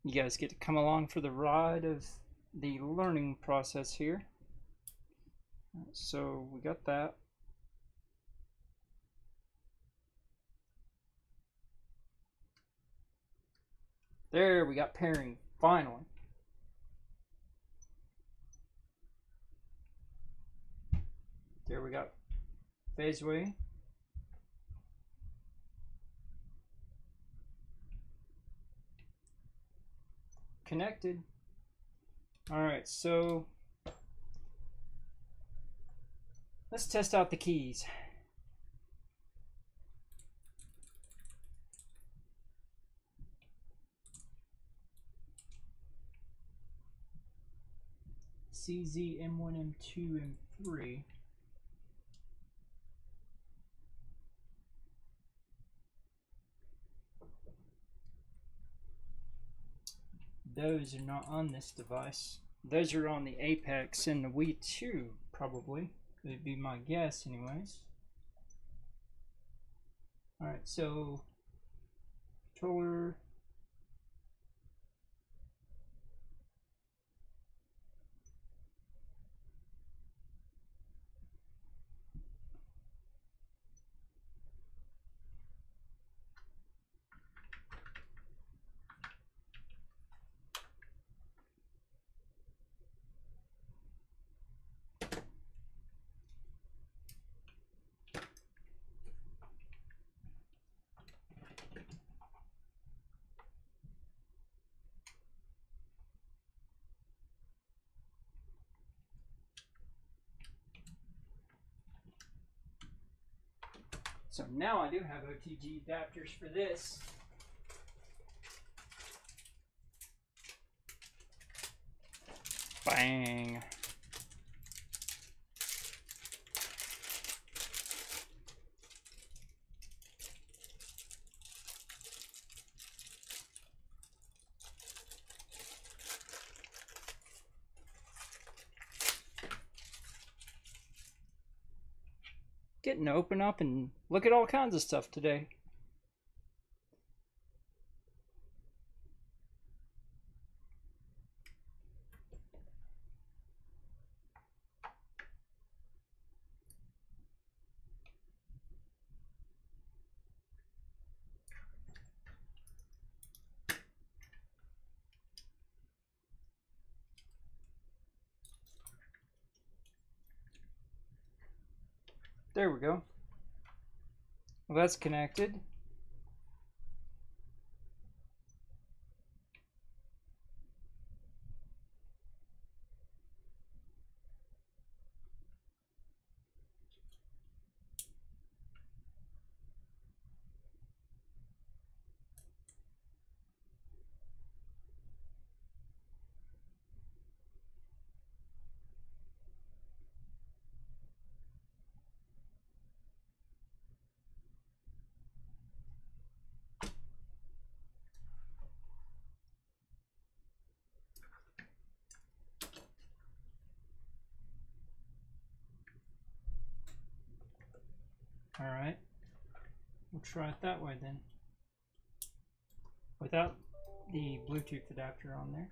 You guys get to come along for the ride of the learning process here. So we got that. There, we got pairing, finally. There we got phaseway. Connected. Alright, so let's test out the keys. CZ, M1, M2, M3. Those are not on this device. Those are on the Apex and the Wii 2, probably. Would be my guess, anyways. Alright, so controller. So now I do have OTG adapters for this. Bang. Getting to open up and look at all kinds of stuff today. There we go. Well, that's connected. All right, we'll try it that way then, without the Bluetooth adapter on there.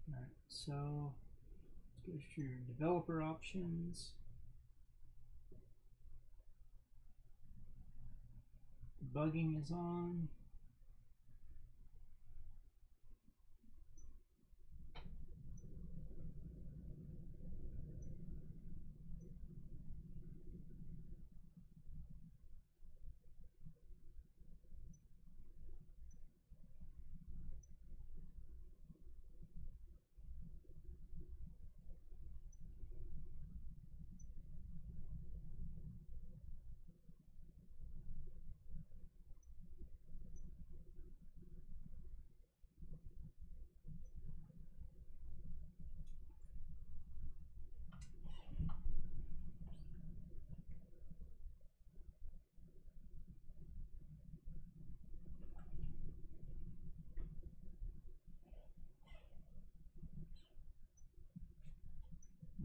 Alright, so let's go to your developer options. Debugging is on.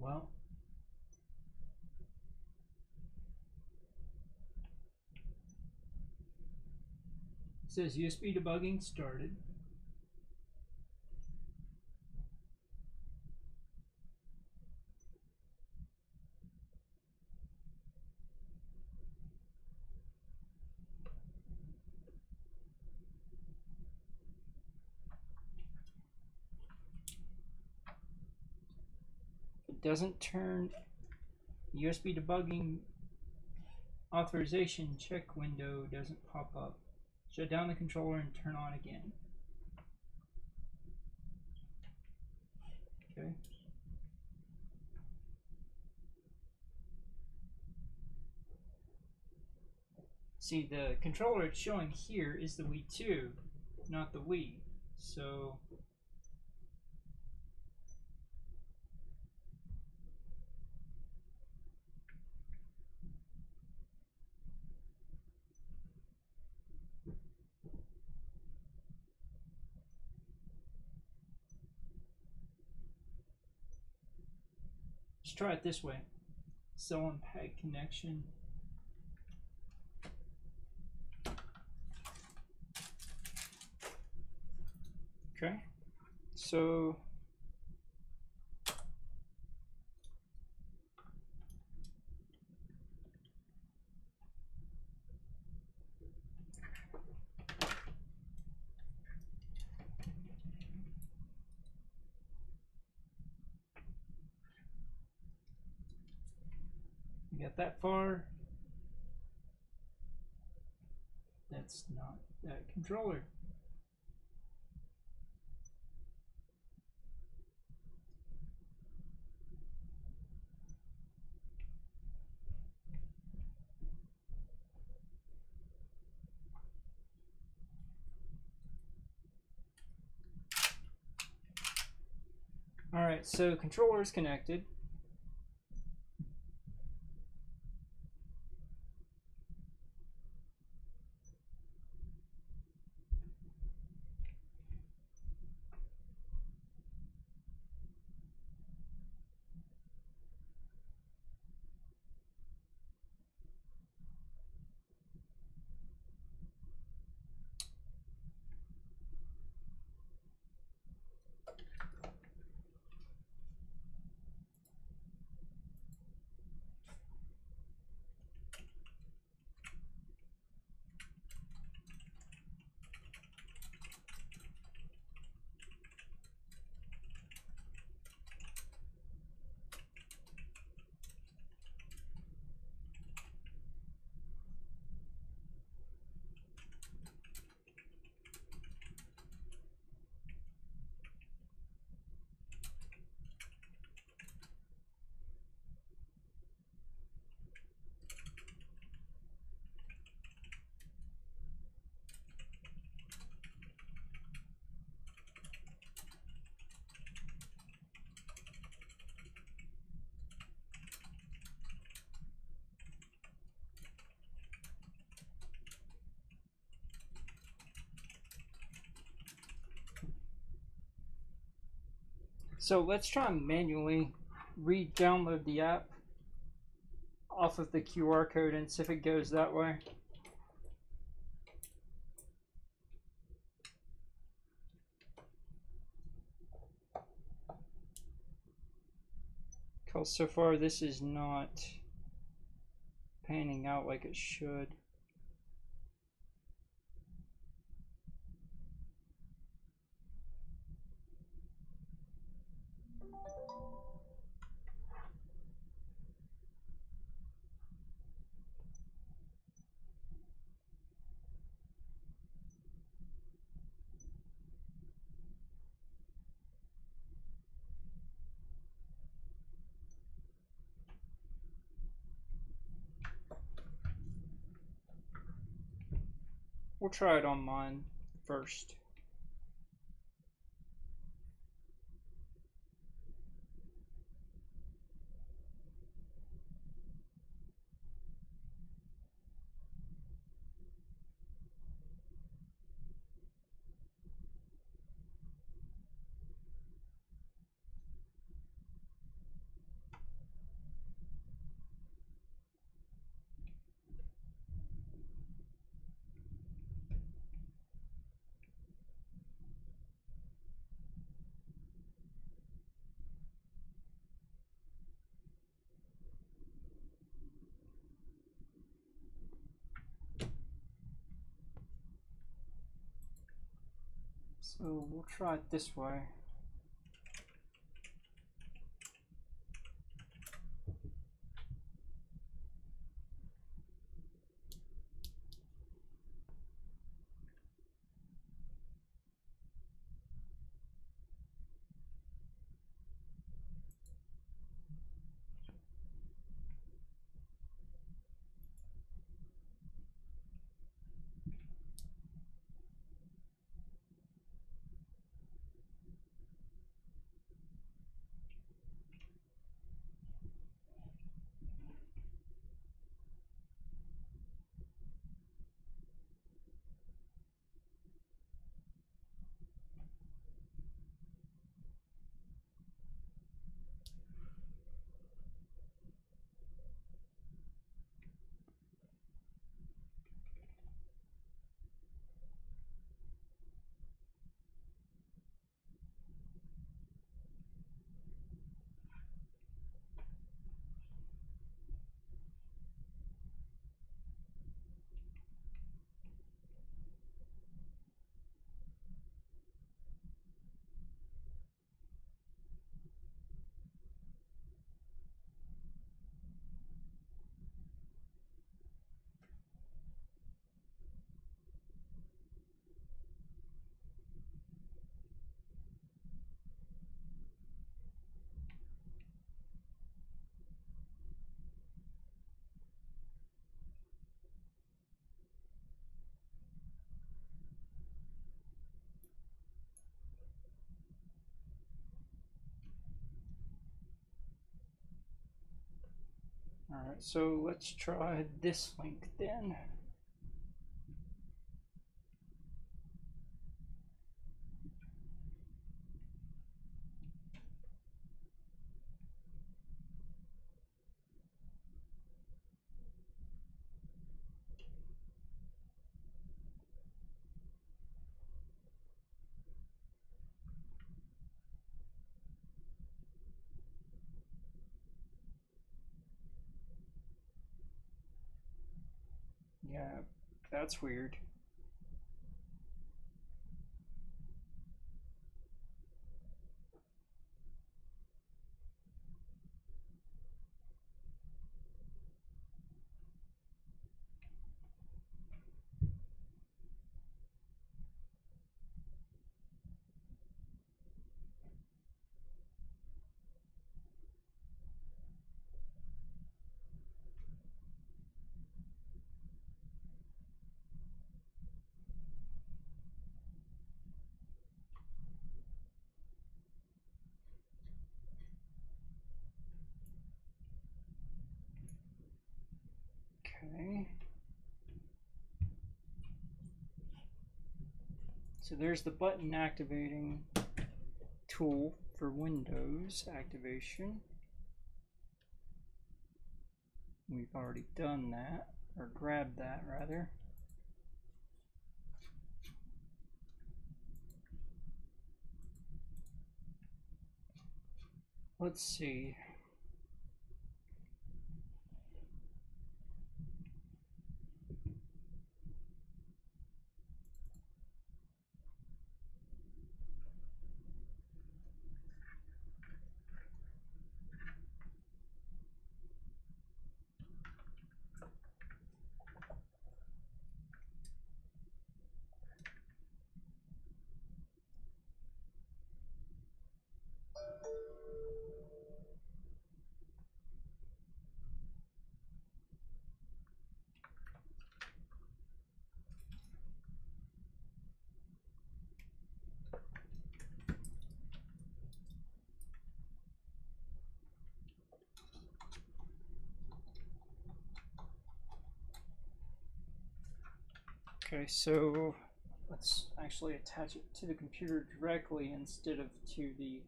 well. It says USB debugging started. If it doesn't turn, USB debugging authorization check window doesn't pop up. Shut down the controller and turn on again. Okay. See, the controller it's showing here is the Wii 2, not the Wii. So let's try it this way. Cell and pad connection. Okay, so we got that far. That's not that controller. Alright, so controller is connected. So let's try and manually re-download the app off of the QR code and see if it goes that way. Because so far this is not panning out like it should. We'll try it on mine first. So we'll try it this way. Alright, so let's try this link then. Yeah, that's weird. Okay. So there's the button activating tool for Windows activation. We've already done that, or grabbed that rather. Let's see. Okay, so let's actually attach it to the computer directly instead of to the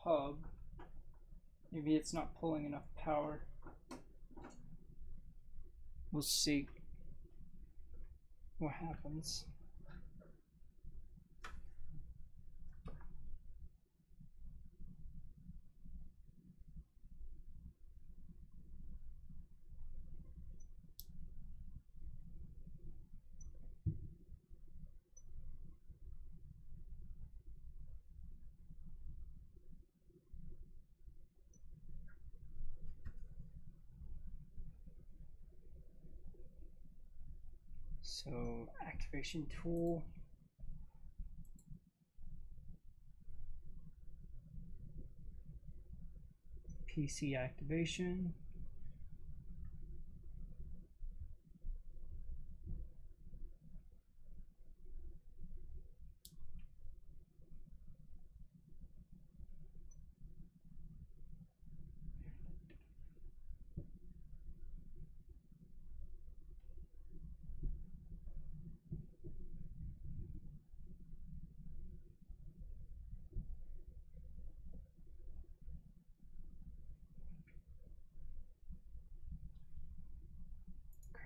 hub. Maybe it's not pulling enough power. We'll see what happens. So activation tool. PC activation.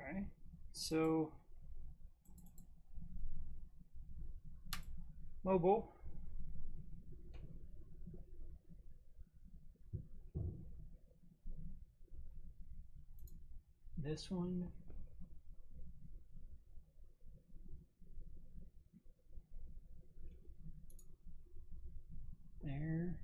Okay, so mobile. This one. There.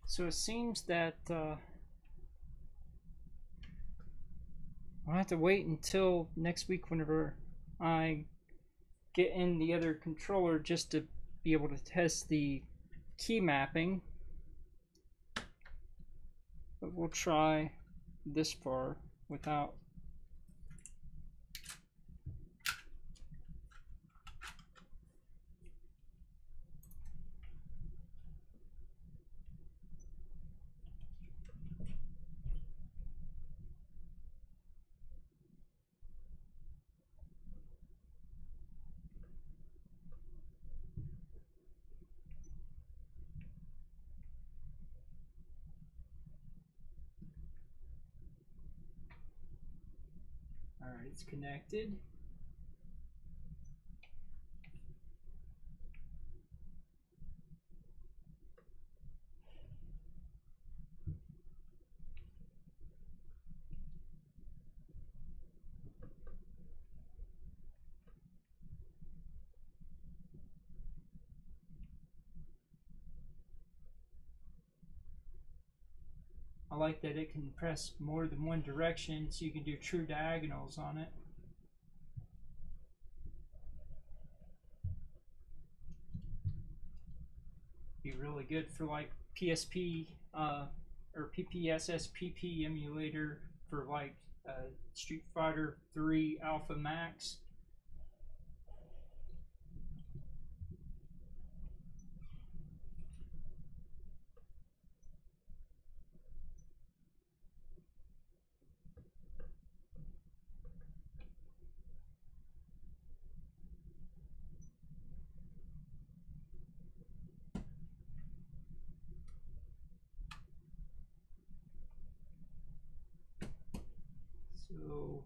So it seems that I'll have to wait until next week whenever I get in the other controller just to be able to test the key mapping. But we'll try this far without. All right, it's connected. I like that it can press more than one direction, so you can do true diagonals on it. Be really good for like PSP or PPSSPP emulator for like Street Fighter 3 Alpha Max. So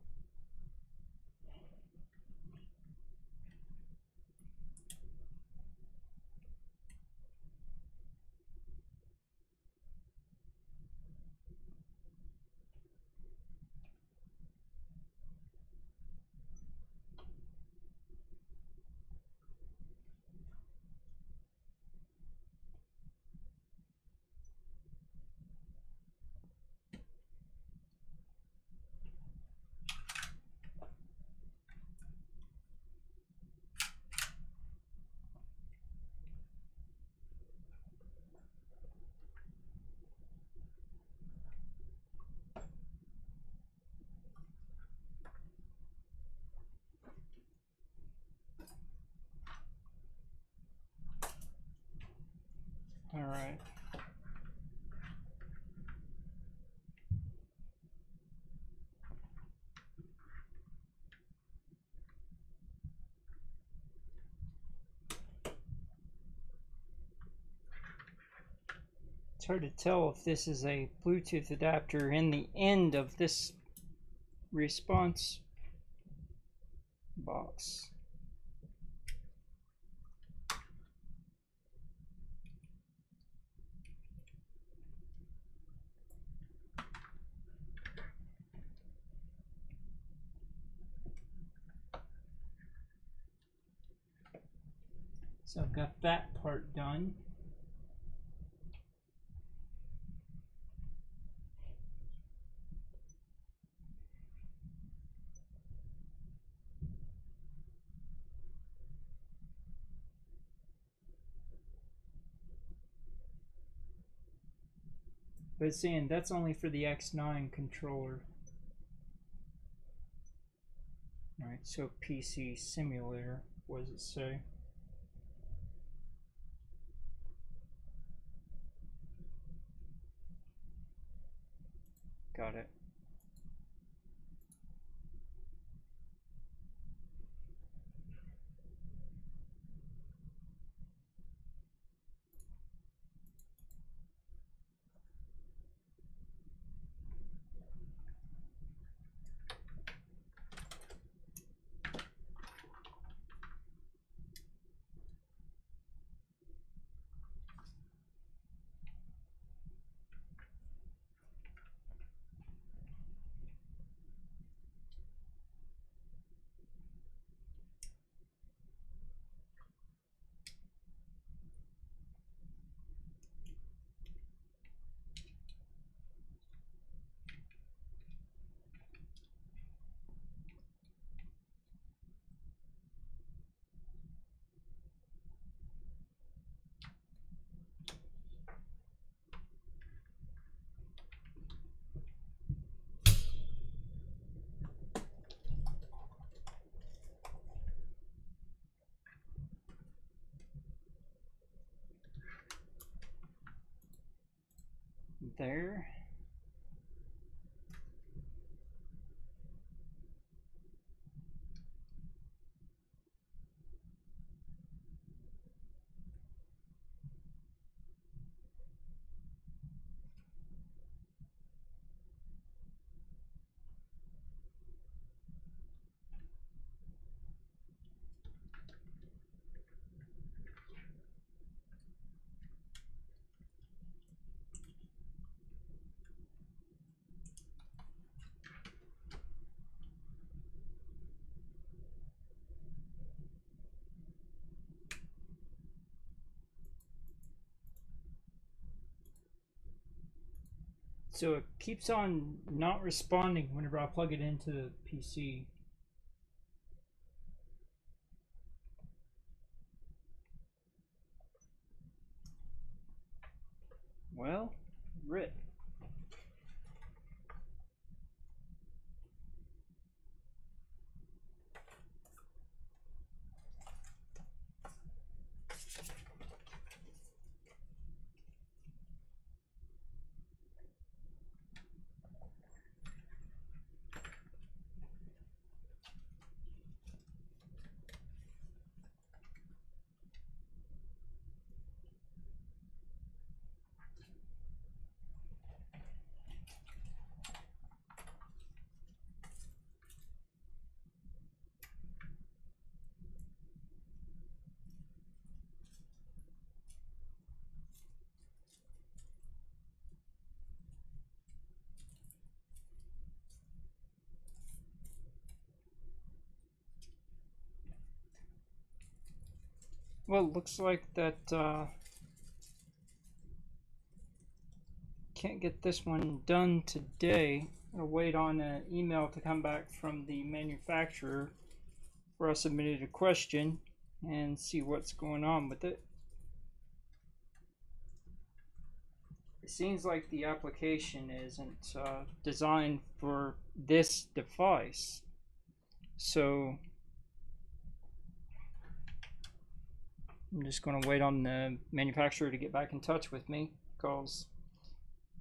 It's hard to tell if this is a Bluetooth adapter in the end of this response box. So I've got that part done. But it's saying that's only for the X9 controller. Alright, so PC simulator, what does it say? Got it. There. So it keeps on not responding whenever I plug it into the PC. Well, rip. Well, it looks like that can't get this one done today. I'll wait on an email to come back from the manufacturer where I submitted a question and see what's going on with it. It seems like the application isn't designed for this device. So I'm just going to wait on the manufacturer to get back in touch with me, because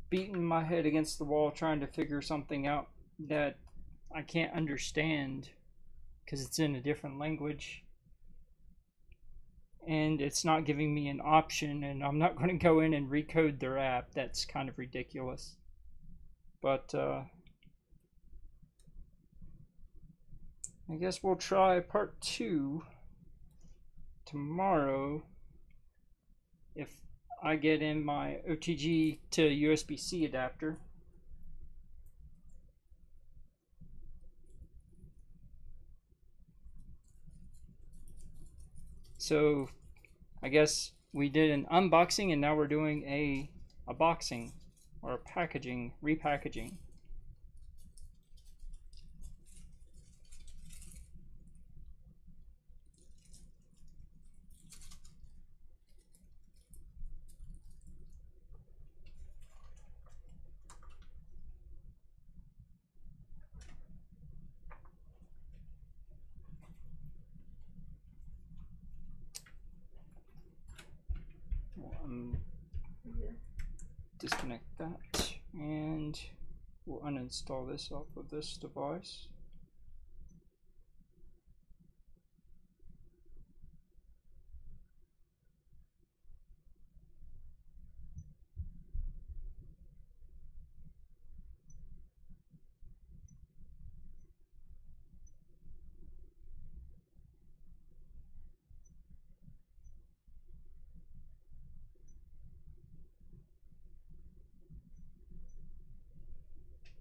beating my head against the wall trying to figure something out that I can't understand because it's in a different language and it's not giving me an option, and I'm not going to go in and recode their app. That's kind of ridiculous. But I guess we'll try part 2 tomorrow if I get in my OTG to USB-C adapter. So I guess we did an unboxing, and now we're doing a boxing, or a packaging, repackaging. Disconnect that, and we'll uninstall this off of this device.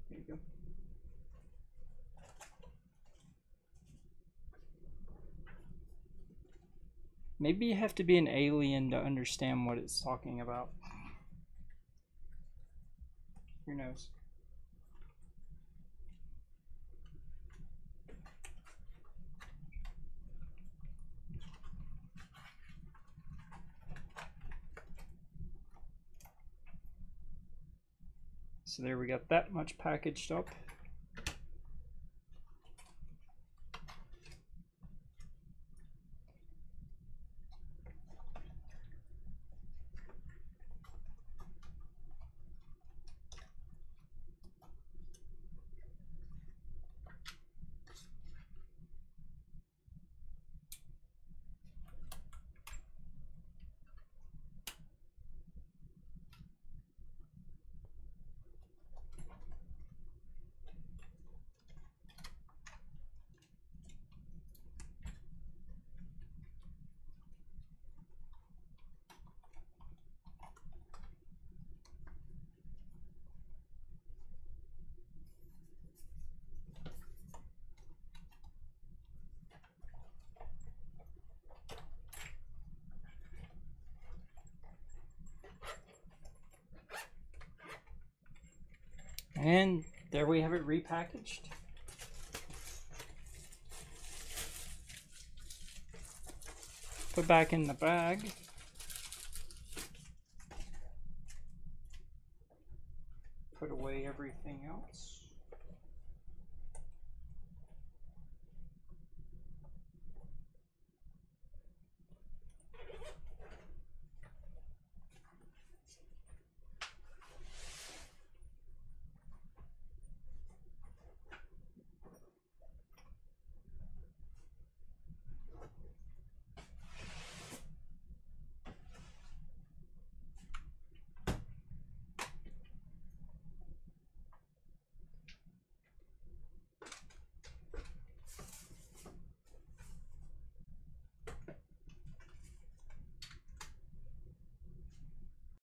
There you go. Maybe you have to be an alien to understand what it's talking about. Who knows? So there, we got that much packaged up. And there we have it repackaged. Put back in the bag. Put away everything else.